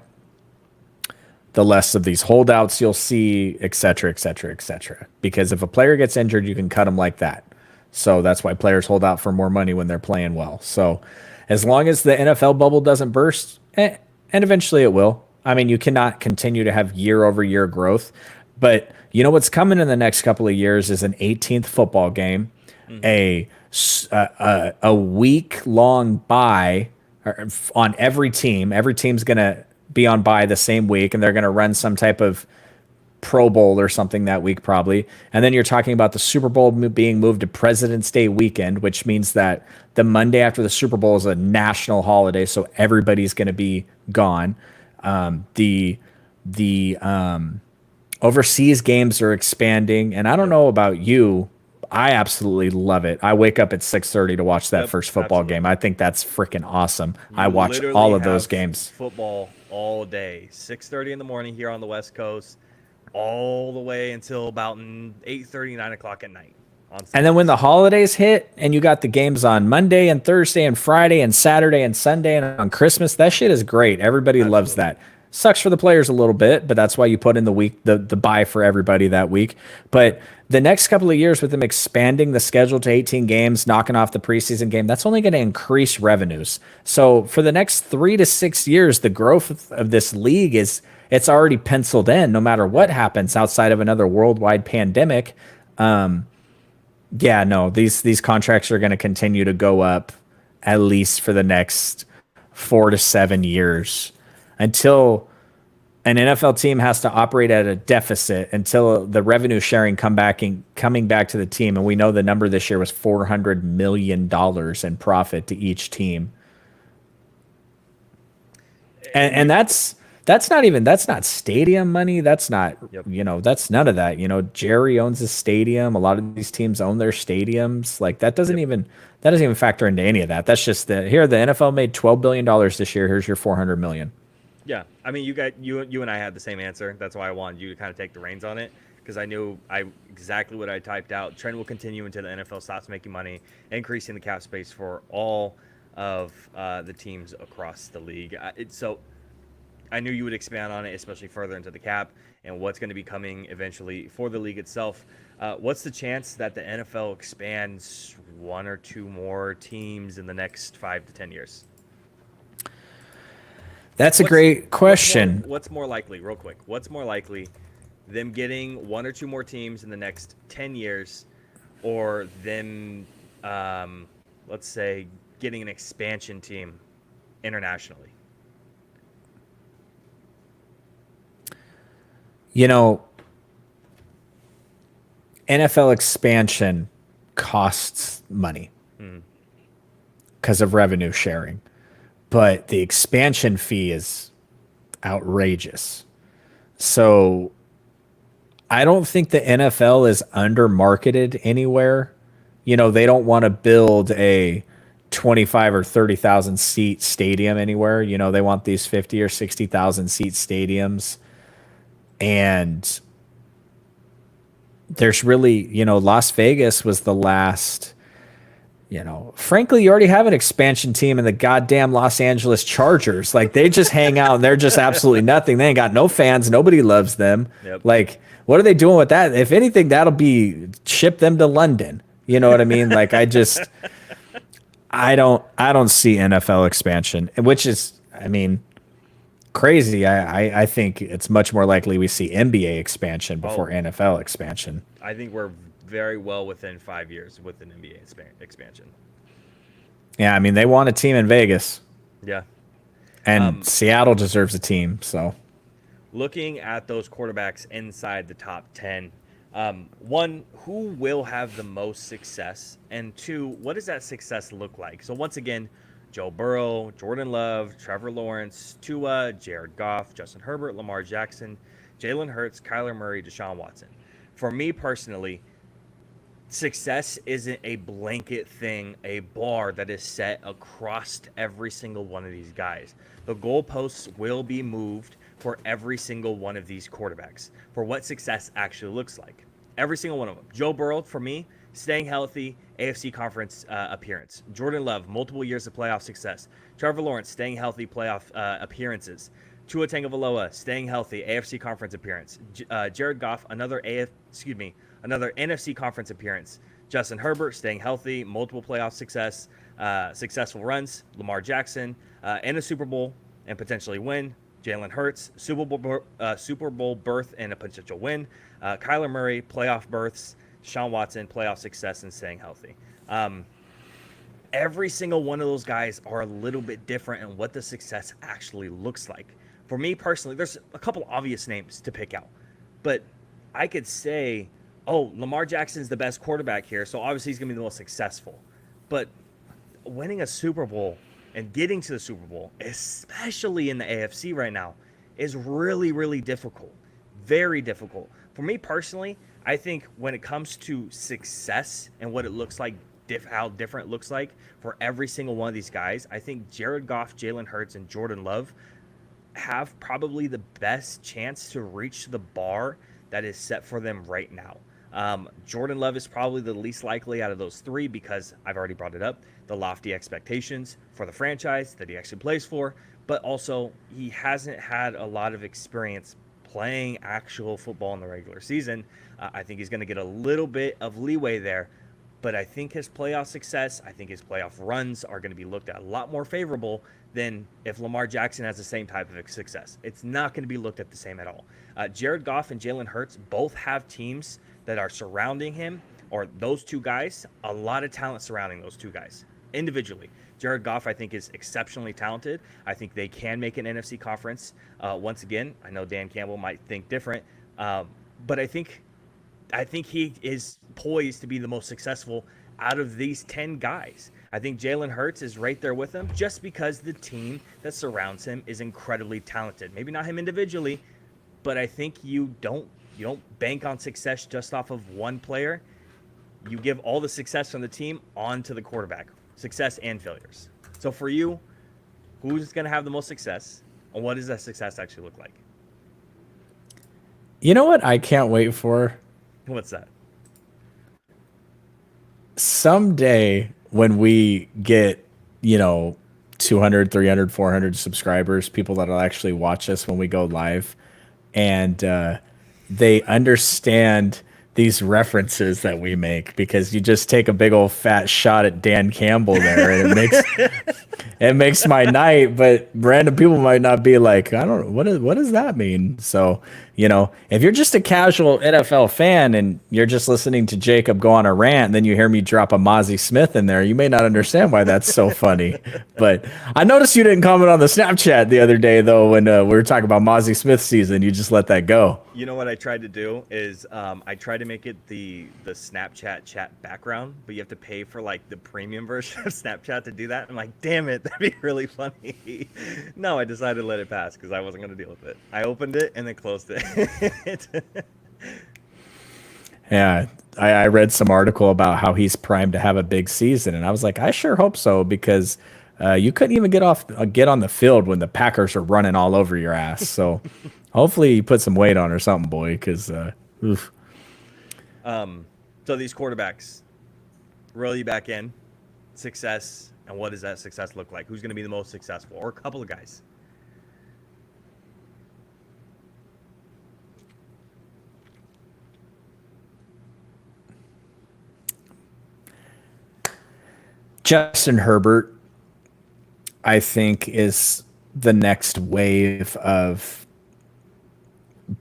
the less of these holdouts you'll see, et cetera, et cetera, et cetera. Because if a player gets injured, you can cut them like that. So that's why players hold out for more money when they're playing well. So as long as the NFL bubble doesn't burst, and eventually it will. I mean, you cannot continue to have year over year growth. But you know what's coming in the next couple of years is an 18th football game, a week-long bye on every team. Every team's going to be on bye the same week, and they're going to run some type of Pro Bowl or something that week probably. And then you're talking about the Super Bowl being moved to President's Day weekend, which means that the Monday after the Super Bowl is a national holiday, so everybody's going to be gone. The overseas games are expanding, and I don't know about you, I absolutely love it. I wake up at 6:30 to watch that first football game. I think that's freaking awesome. I watch all of those games. Football all day, 6:30 in the morning here on the West Coast, all the way until about 8:30, 9 o'clock at night. And then when the holidays hit and you got the games on Monday and Thursday and Friday and Saturday and Sunday and on Christmas, that shit is great. Everybody loves that. Sucks for the players a little bit, but that's why you put in the week, the bye for everybody that week. But the next couple of years with them expanding the schedule to 18 games, knocking off the preseason game, that's only going to increase revenues. So for the next 3 to 6 years, the growth of this league it's already penciled in no matter what happens outside of another worldwide pandemic. These contracts are going to continue to go up at least for the next 4 to 7 years until an NFL team has to operate at a deficit until the revenue sharing coming back to the team. And we know the number this year was $400 million in profit to each team. And that's not stadium money. That's not, Yep. that's none of that. Jerry owns a stadium. A lot of these teams own their stadiums. Like that doesn't even factor into any of that. That's just the NFL made $12 billion this year. Here's your 400 million. Yeah, I mean, you and I had the same answer. That's why I wanted you to kind of take the reins on it, because I knew exactly what I typed out. Trend will continue until the NFL stops making money, increasing the cap space for all of the teams across the league. So I knew you would expand on it, especially further into the cap and what's going to be coming eventually for the league itself. What's the chance that the NFL expands one or two more teams in the next 5 to 10 years? That's a great question. What's more likely, real quick? What's more likely, them getting one or two more teams in the next 10 years, or them, let's say, getting an expansion team internationally? NFL expansion costs money because of revenue sharing. But the expansion fee is outrageous. So I don't think the NFL is under marketed anywhere. They don't want to build a 25 or 30,000 seat stadium anywhere. They want these 50 or 60,000 seat stadiums. And there's really, Las Vegas was the last. Frankly, you already have an expansion team in the goddamn Los Angeles Chargers. Like, they just hang out and they're just absolutely nothing. They ain't got no fans. Nobody loves them. Yep. Like, what are they doing with that? If anything, that'll be ship them to London. You know what I mean? Like, I don't see NFL expansion, which is, crazy. I think it's much more likely we see NBA expansion before NFL expansion. I think we're very well within 5 years with an NBA expansion. Yeah, they want a team in Vegas. Yeah. And Seattle deserves a team, so. Looking at those quarterbacks inside the top 10, one, who will have the most success? And two, what does that success look like? So once again, Joe Burrow, Jordan Love, Trevor Lawrence, Tua, Jared Goff, Justin Herbert, Lamar Jackson, Jalen Hurts, Kyler Murray, Deshaun Watson. For me personally, success isn't a blanket thing, a bar that is set across every single one of these guys. The goalposts will be moved for every single one of these quarterbacks for what success actually looks like. Every single one of them. Joe Burrow, for me, staying healthy, AFC conference appearance. Jordan Love, multiple years of playoff success. Trevor Lawrence, staying healthy, playoff appearances. Tua Tagovailoa, staying healthy, AFC conference appearance. Jared Goff, another NFC conference appearance. Justin Herbert, staying healthy, multiple playoff success, successful runs. Lamar Jackson, and a Super Bowl and potentially win. Jalen Hurts, Super Bowl berth and a potential win. Kyler Murray, playoff berths. Deshaun Watson, playoff success and staying healthy. Every single one of those guys are a little bit different in what the success actually looks like. For me personally, there's a couple obvious names to pick out. But I could say, Lamar Jackson's the best quarterback here, so obviously he's going to be the most successful. But winning a Super Bowl and getting to the Super Bowl, especially in the AFC right now, is really, really difficult. Very difficult. For me personally, I think when it comes to success and what it looks like, how different it looks like for every single one of these guys, I think Jared Goff, Jalen Hurts, and Jordan Love have probably the best chance to reach the bar that is set for them right now. Jordan Love is probably the least likely out of those three because I've already brought it up, the lofty expectations for the franchise that he actually plays for, but also he hasn't had a lot of experience playing actual football in the regular season. I think he's going to get a little bit of leeway there, but I think his playoff success, I think his playoff runs are going to be looked at a lot more favorable than if Lamar Jackson has the same type of success. It's not going to be looked at the same at all. Jared Goff and Jalen Hurts both have teams that are surrounding him, or those two guys, a lot of talent surrounding those two guys. individually. Jared Goff, I think, is exceptionally talented. I think they can make an NFC conference. Once again, I know Dan Campbell might think different, but I think he is poised to be the most successful out of these 10 guys. I think Jalen Hurts is right there with him just because the team that surrounds him is incredibly talented. Maybe not him individually, but I think you don't bank on success just off of one player. You give all the success from the team onto the quarterback, success and failures. So for you, who's going to have the most success, and what does that success actually look like? You know what I can't wait for? What's that? Someday when we get, 200, 300, 400 subscribers, people that'll actually watch us when we go live, and they understand these references that we make, because you just take a big old fat shot at Dan Campbell there, and it makes my night. But random people might not be like, I don't know, what does that mean? So, if you're just a casual NFL fan and you're just listening to Jacob go on a rant, and then you hear me drop a Mozzie Smith in there, you may not understand why that's so funny. But I noticed you didn't comment on the Snapchat the other day, though, when we were talking about Mozzie Smith season. You just let that go. You know what I tried to do is I tried to make it the Snapchat chat background, but you have to pay for like the premium version of Snapchat to do that. I'm like, damn it, that'd be really funny. No, I decided to let it pass because I wasn't going to deal with it. I opened it and then closed it. Yeah, I read some article about how he's primed to have a big season, and I was like, I sure hope so, because you couldn't even get on the field when the Packers are running all over your ass. So hopefully you put some weight on or something, boy, because oof. So these quarterbacks, roll you back in, success, and what does that success look like? Who's going to be the most successful? Or a couple of guys? Justin Herbert, I think, is the next wave of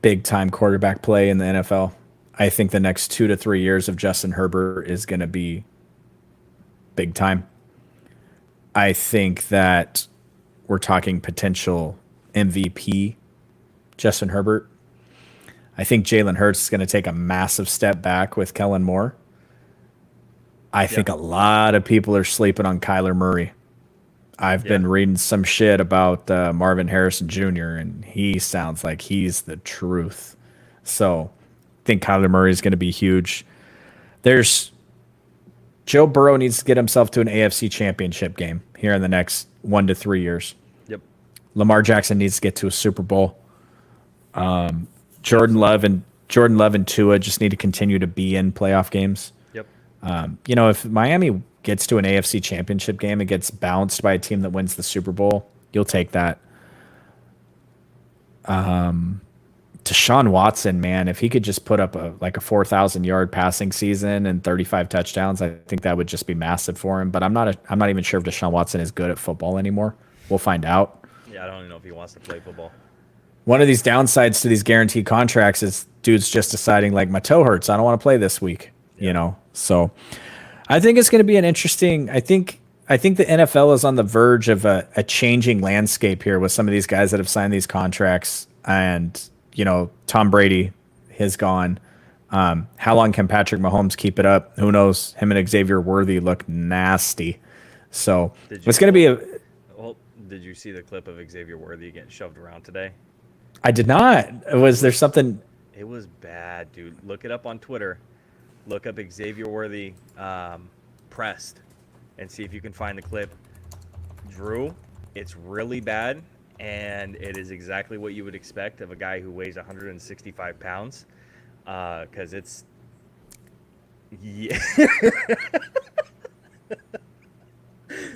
big time quarterback play in the NFL. I think the next 2 to 3 years of Justin Herbert is going to be big time. I think that we're talking potential MVP Justin Herbert. I think Jalen Hurts is going to take a massive step back with Kellen Moore. I think a lot of people are sleeping on Kyler Murray. I've been reading some shit about Marvin Harrison Jr., and he sounds like he's the truth. So I think Kyler Murray is going to be huge. Joe Burrow needs to get himself to an AFC championship game here in the next 1 to 3 years. Yep. Lamar Jackson needs to get to a Super Bowl. Jordan Love and Tua just need to continue to be in playoff games. Yep. If Miami gets to an AFC championship game and gets bounced by a team that wins the Super Bowl, you'll take that. Deshaun Watson, man, if he could just put up a 4,000-yard passing season and 35 touchdowns, I think that would just be massive for him. But I'm not even sure if Deshaun Watson is good at football anymore. We'll find out. Yeah, I don't even know if he wants to play football. One of these downsides to these guaranteed contracts is dudes just deciding, like, my toe hurts, I don't want to play this week. So I think it's going to be an interesting. I think the NFL is on the verge of a changing landscape here with some of these guys that have signed these contracts. And Tom Brady has gone. How long can Patrick Mahomes keep it up? Who knows? Him and Xavier Worthy look nasty. So it's going to be Well, did you see the clip of Xavier Worthy getting shoved around today? I did not. Was there something? It was bad, dude. Look it up on Twitter. Look up Xavier Worthy pressed and see if you can find the clip. Drew, it's really bad, and it is exactly what you would expect of a guy who weighs 165 pounds, because it's... Yeah.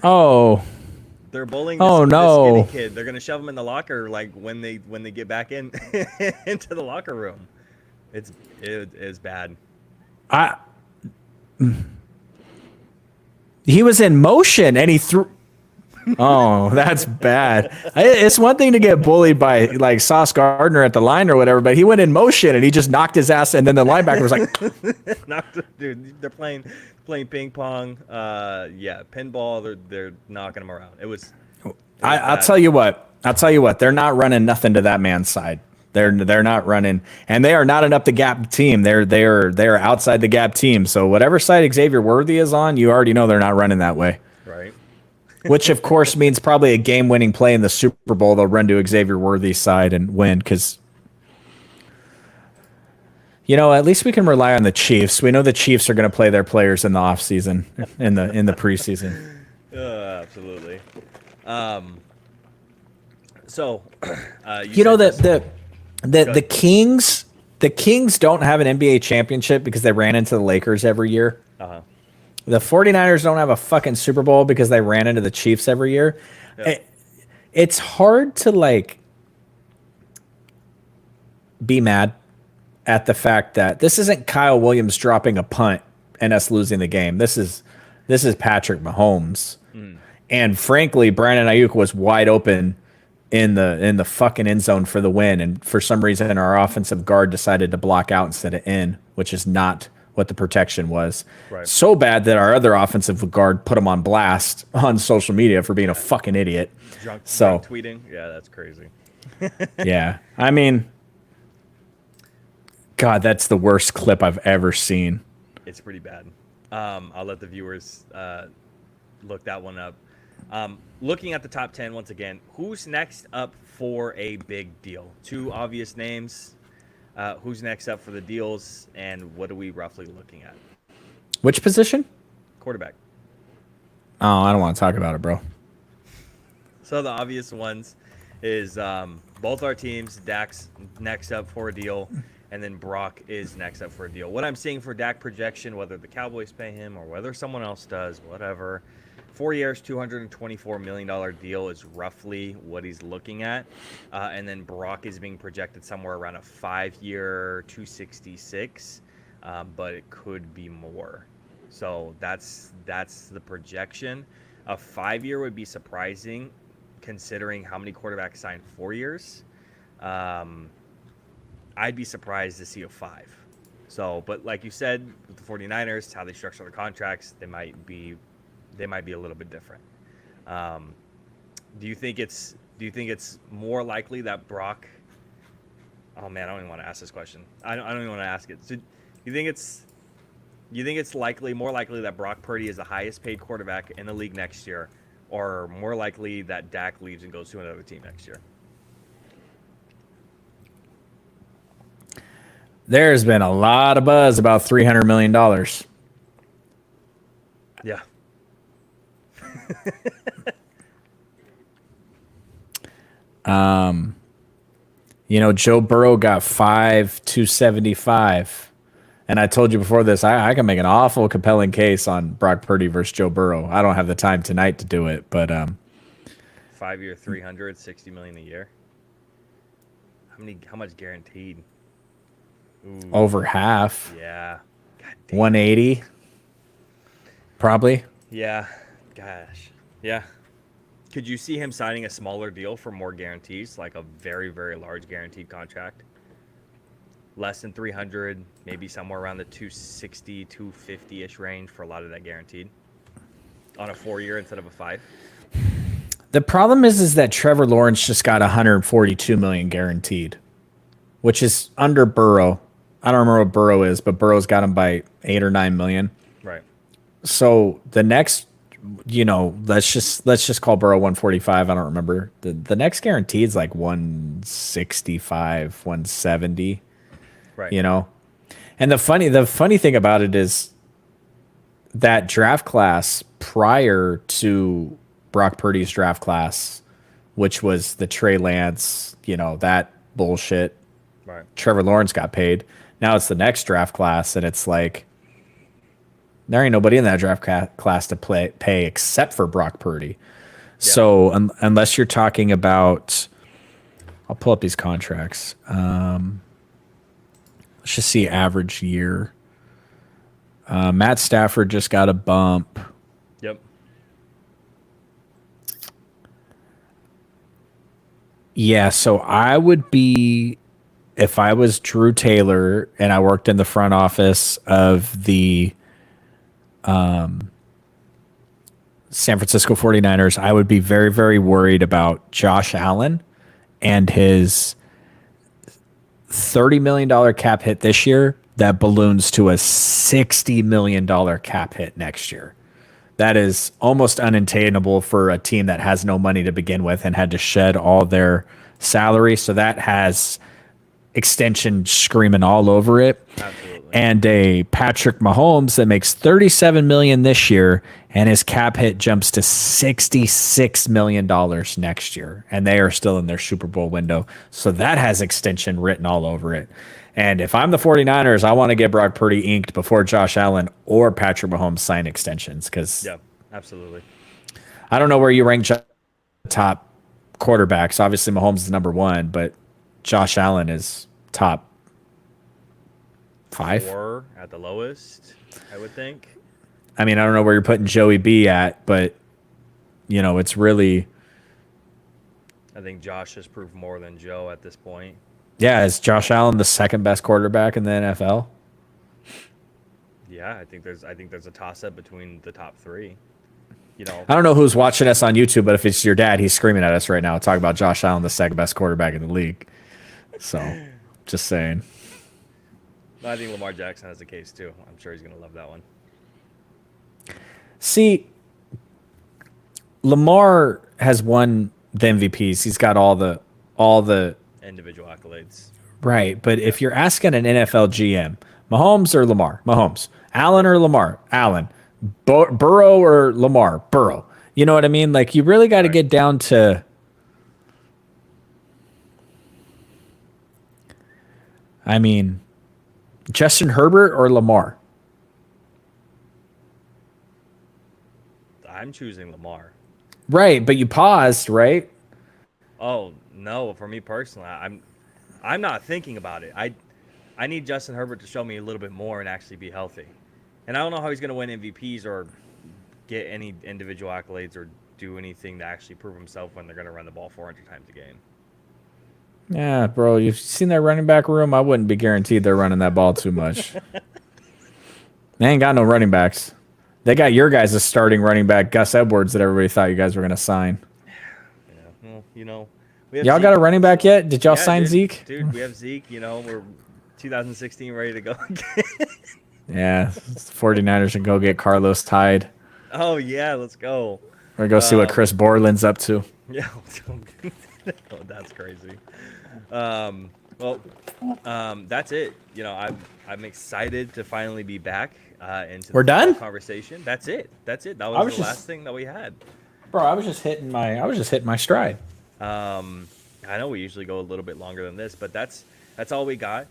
Oh. They're bullying this skinny kid. They're going to shove him in the locker when they get back in into the locker room. It is bad. He was in motion and he threw. Oh, that's bad. It's one thing to get bullied by like Sauce Gardner at the line or whatever, but he went in motion and he just knocked his ass, and then the linebacker was like, Dude, they're playing playing ping pong. Yeah, pinball. They're knocking them around. It was I'll bad. tell you what. I'll tell you what. They're not running nothing to that man's side. They're not running, and they are not an up the gap team. They're outside the gap team. So whatever side Xavier Worthy is on, you already know they're not running that way. Right. Which of course means probably a game winning play in the Super Bowl. They'll run to Xavier Worthy's side and win because. At least we can rely on the Chiefs. We know the Chiefs are going to play their players in the offseason, in the preseason. Absolutely. So, You know said that this- the Kings don't have an NBA championship because they ran into the Lakers every year. Uh-huh. The 49ers don't have a fucking Super Bowl because they ran into the Chiefs every year. Yeah. It's hard to be mad at the fact that this isn't Kyle Williams dropping a punt and us losing the game. This is Patrick Mahomes. And frankly, Brandon Ayuk was wide open in the fucking end zone for the win, and for some reason our offensive guard decided to block out instead of in, which is not what the protection was. Right. So bad that our other offensive guard put him on blast on social media for being a fucking idiot. drunk tweeting. Yeah, that's crazy. Yeah. I mean, God, that's the worst clip I've ever seen. It's pretty bad. I'll let the viewers look that one up. Looking at the top 10 once again, who's next up for a big deal? Two obvious names. Who's next up for the deals, and what are we roughly looking at? Which position? Quarterback. Oh, I don't want to talk about it, bro. So the obvious ones is both our teams. Dak's next up for a deal, and then Brock is next up for a deal. What I'm seeing for Dak projection, whether the Cowboys pay him or whether someone else does, whatever, 4 years, $224 million deal is roughly what he's looking at. And then Brock is being projected somewhere around a 5-year, 266, but it could be more. So that's the projection. A 5-year would be surprising considering how many quarterbacks signed 4 years. I'd be surprised to see a 5. So, but like you said, with the 49ers, how they structure their contracts, they might be a little bit different. Do you think it's more likely that Brock? Oh man, I don't even want to ask this question. I don't even want to ask it. So, you think it's more likely that Brock Purdy is the highest paid quarterback in the league next year, or more likely that Dak leaves and goes to another team next year? There's been a lot of buzz about $300 million. Yeah. Joe Burrow got 275. And I told you before this, I can make an awful compelling case on Brock Purdy versus Joe Burrow. I don't have the time tonight to do it, but 5-year, $360 million a year. How much guaranteed? Ooh, over half, yeah. God damn. 180, probably. Yeah. Gosh. Yeah. Could you see him signing a smaller deal for more guarantees, like a very, very large guaranteed contract? Less than 300, maybe somewhere around the 260, 250-ish range for a lot of that guaranteed on a 4-year instead of a 5. The problem is that Trevor Lawrence just got 142 million guaranteed, which is under Burrow. I don't remember what Burrow is, but Burrow's got him by 8 or 9 million. Right. So the next, let's just call Burrow 145. I don't remember. The next guarantee is like 165, 170. Right. And the funny thing about it is that draft class prior to Brock Purdy's draft class, which was the Trey Lance, that bullshit. Right. Trevor Lawrence got paid. Now it's the next draft class, and it's like there ain't nobody in that draft class to pay except for Brock Purdy. Yeah. So unless you're talking about, I'll pull up these contracts. Let's just see average year. Matt Stafford just got a bump. Yep. Yeah, so I would be, if I was Drew Taylor and I worked in the front office of the San Francisco 49ers, I would be very, very worried about Josh Allen and his $30 million cap hit this year that balloons to a $60 million cap hit next year. That is almost unattainable for a team that has no money to begin with and had to shed all their salary. So that has extension screaming all over it. Absolutely. And a Patrick Mahomes that makes $37 million this year, and his cap hit jumps to $66 million next year, and they are still in their Super Bowl window. So that has extension written all over it. And if I'm the 49ers, I want to get Brock Purdy inked before Josh Allen or Patrick Mahomes sign extensions, because Yeah, absolutely. I don't know where you rank top quarterbacks. Obviously, Mahomes is number one, but Josh Allen is top 5. 4 at the lowest, I would think. I mean, I don't know where you're putting Joey B at, but it's really, I think Josh has proved more than Joe at this point. yeah. Is Josh Allen the second best quarterback in the NFL? Yeah, I think there's a toss up between the top 3. I don't know who's watching us on YouTube, but if it's your dad, he's screaming at us right now, talking about Josh Allen, the second best quarterback in the league. So, just saying. I think Lamar Jackson has a case too. I'm sure he's gonna love that one. See, Lamar has won the MVPs. He's got all the Individual accolades. right. But if you're asking an NFL GM, Mahomes or Lamar, Mahomes, Allen or Lamar, Allen, Burrow or Lamar, Burrow. You know what I mean? Like, you really got to get down to. I mean, Justin Herbert or Lamar? I'm choosing Lamar. Right, but you paused, right? Oh no, for me personally, I'm not thinking about it. I need Justin Herbert to show me a little bit more and actually be healthy. And I don't know how he's going to win MVPs or get any individual accolades or do anything to actually prove himself when they're going to run the ball 400 times a game. Yeah, bro, you've seen that running back room? I wouldn't be guaranteed they're running that ball too much. They ain't got no running backs. They got your guys' starting running back, Gus Edwards, that everybody thought you guys were going to sign. Yeah, well, we have Y'all Zeke. got a running back yet? Did y'all Yeah, sign dude. Zeke? Dude, we have Zeke. We're 2016 ready to go. Yeah, 49ers can go get Carlos Hyde. Oh yeah, let's go. Or go see what Chris Borland's up to. Yeah, oh, that's crazy. That's it. I'm excited to finally be back into We're the done? conversation. That's it. That I was was the just- last thing that we had. Bro, I was just hitting my stride. I know we usually go a little bit longer than this, but that's all we got.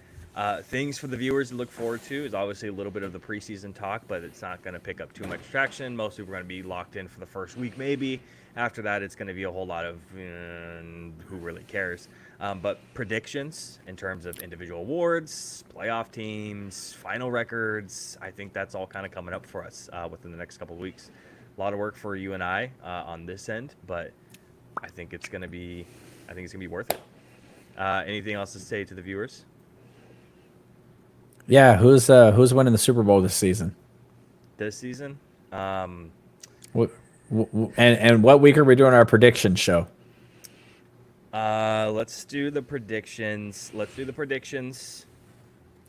Things for the viewers to look forward to is obviously a little bit of the preseason talk, but it's not going to pick up too much traction. Most people are going to be locked in for the first week, maybe. After that, it's going to be a whole lot of who really cares. But predictions in terms of individual awards, playoff teams, final records, I think that's all kind of coming up for us within the next couple of weeks. A lot of work for you and I on this end, but I think it's going to be worth it. Anything else to say to the viewers? Yeah, who's winning the Super Bowl this season? This season? And what week are we doing our prediction show? Let's do the predictions.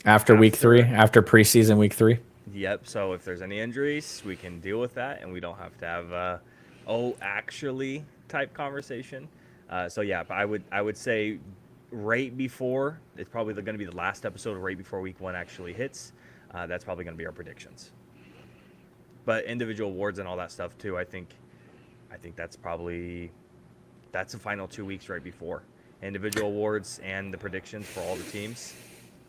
After week 3, after preseason week 3. Yep. So if there's any injuries, we can deal with that, and we don't have to have actually type conversation. So yeah, but I would say right before, it's probably going to be the last episode right before week 1 actually hits. That's probably going to be our predictions. But individual awards and all that stuff too, I think that's the final 2 weeks right before. Individual awards and the predictions for all the teams.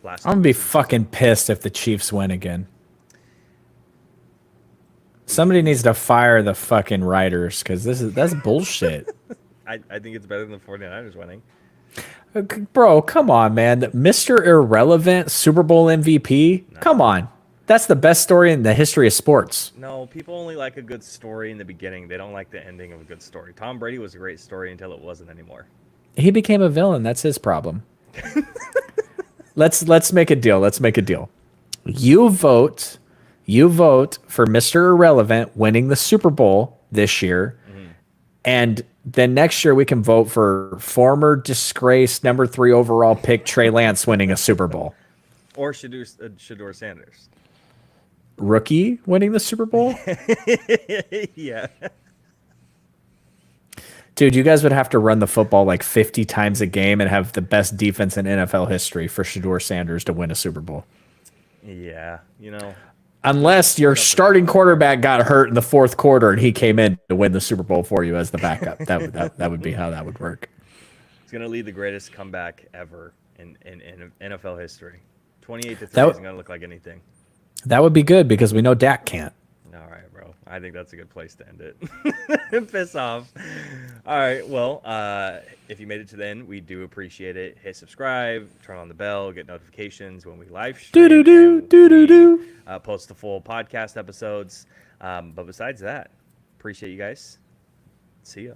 I'm gonna be fucking pissed if the Chiefs win again. Somebody needs to fire the fucking writers, because that's bullshit. I think it's better than the 49ers winning. Bro, come on, man. Mr. Irrelevant Super Bowl MVP? No. Come on. That's the best story in the history of sports. No, people only like a good story in the beginning. They don't like the ending of a good story. Tom Brady was a great story until it wasn't anymore. He became a villain. That's his problem. Let's make a deal. You vote You vote for Mr. Irrelevant winning the Super Bowl this year. And then next year we can vote for former disgraced number 3 overall pick Trey Lance winning a Super Bowl. Or Shador Sanders. Rookie winning the Super Bowl? Yeah. Dude, you guys would have to run the football like 50 times a game and have the best defense in NFL history for Shador Sanders to win a Super Bowl. Yeah, Unless your starting quarterback got hurt in the fourth quarter and he came in to win the Super Bowl for you as the backup. That would be how that would work. It's going to lead the greatest comeback ever in NFL history. 28-3 isn't going to look like anything. That would be good because we know Dak can't. All right, bro. I think that's a good place to end it. Piss off. All right. Well, if you made it to the end, we do appreciate it. Hit subscribe, turn on the bell, get notifications when we live stream. Post the full podcast episodes. But besides that, appreciate you guys. See ya.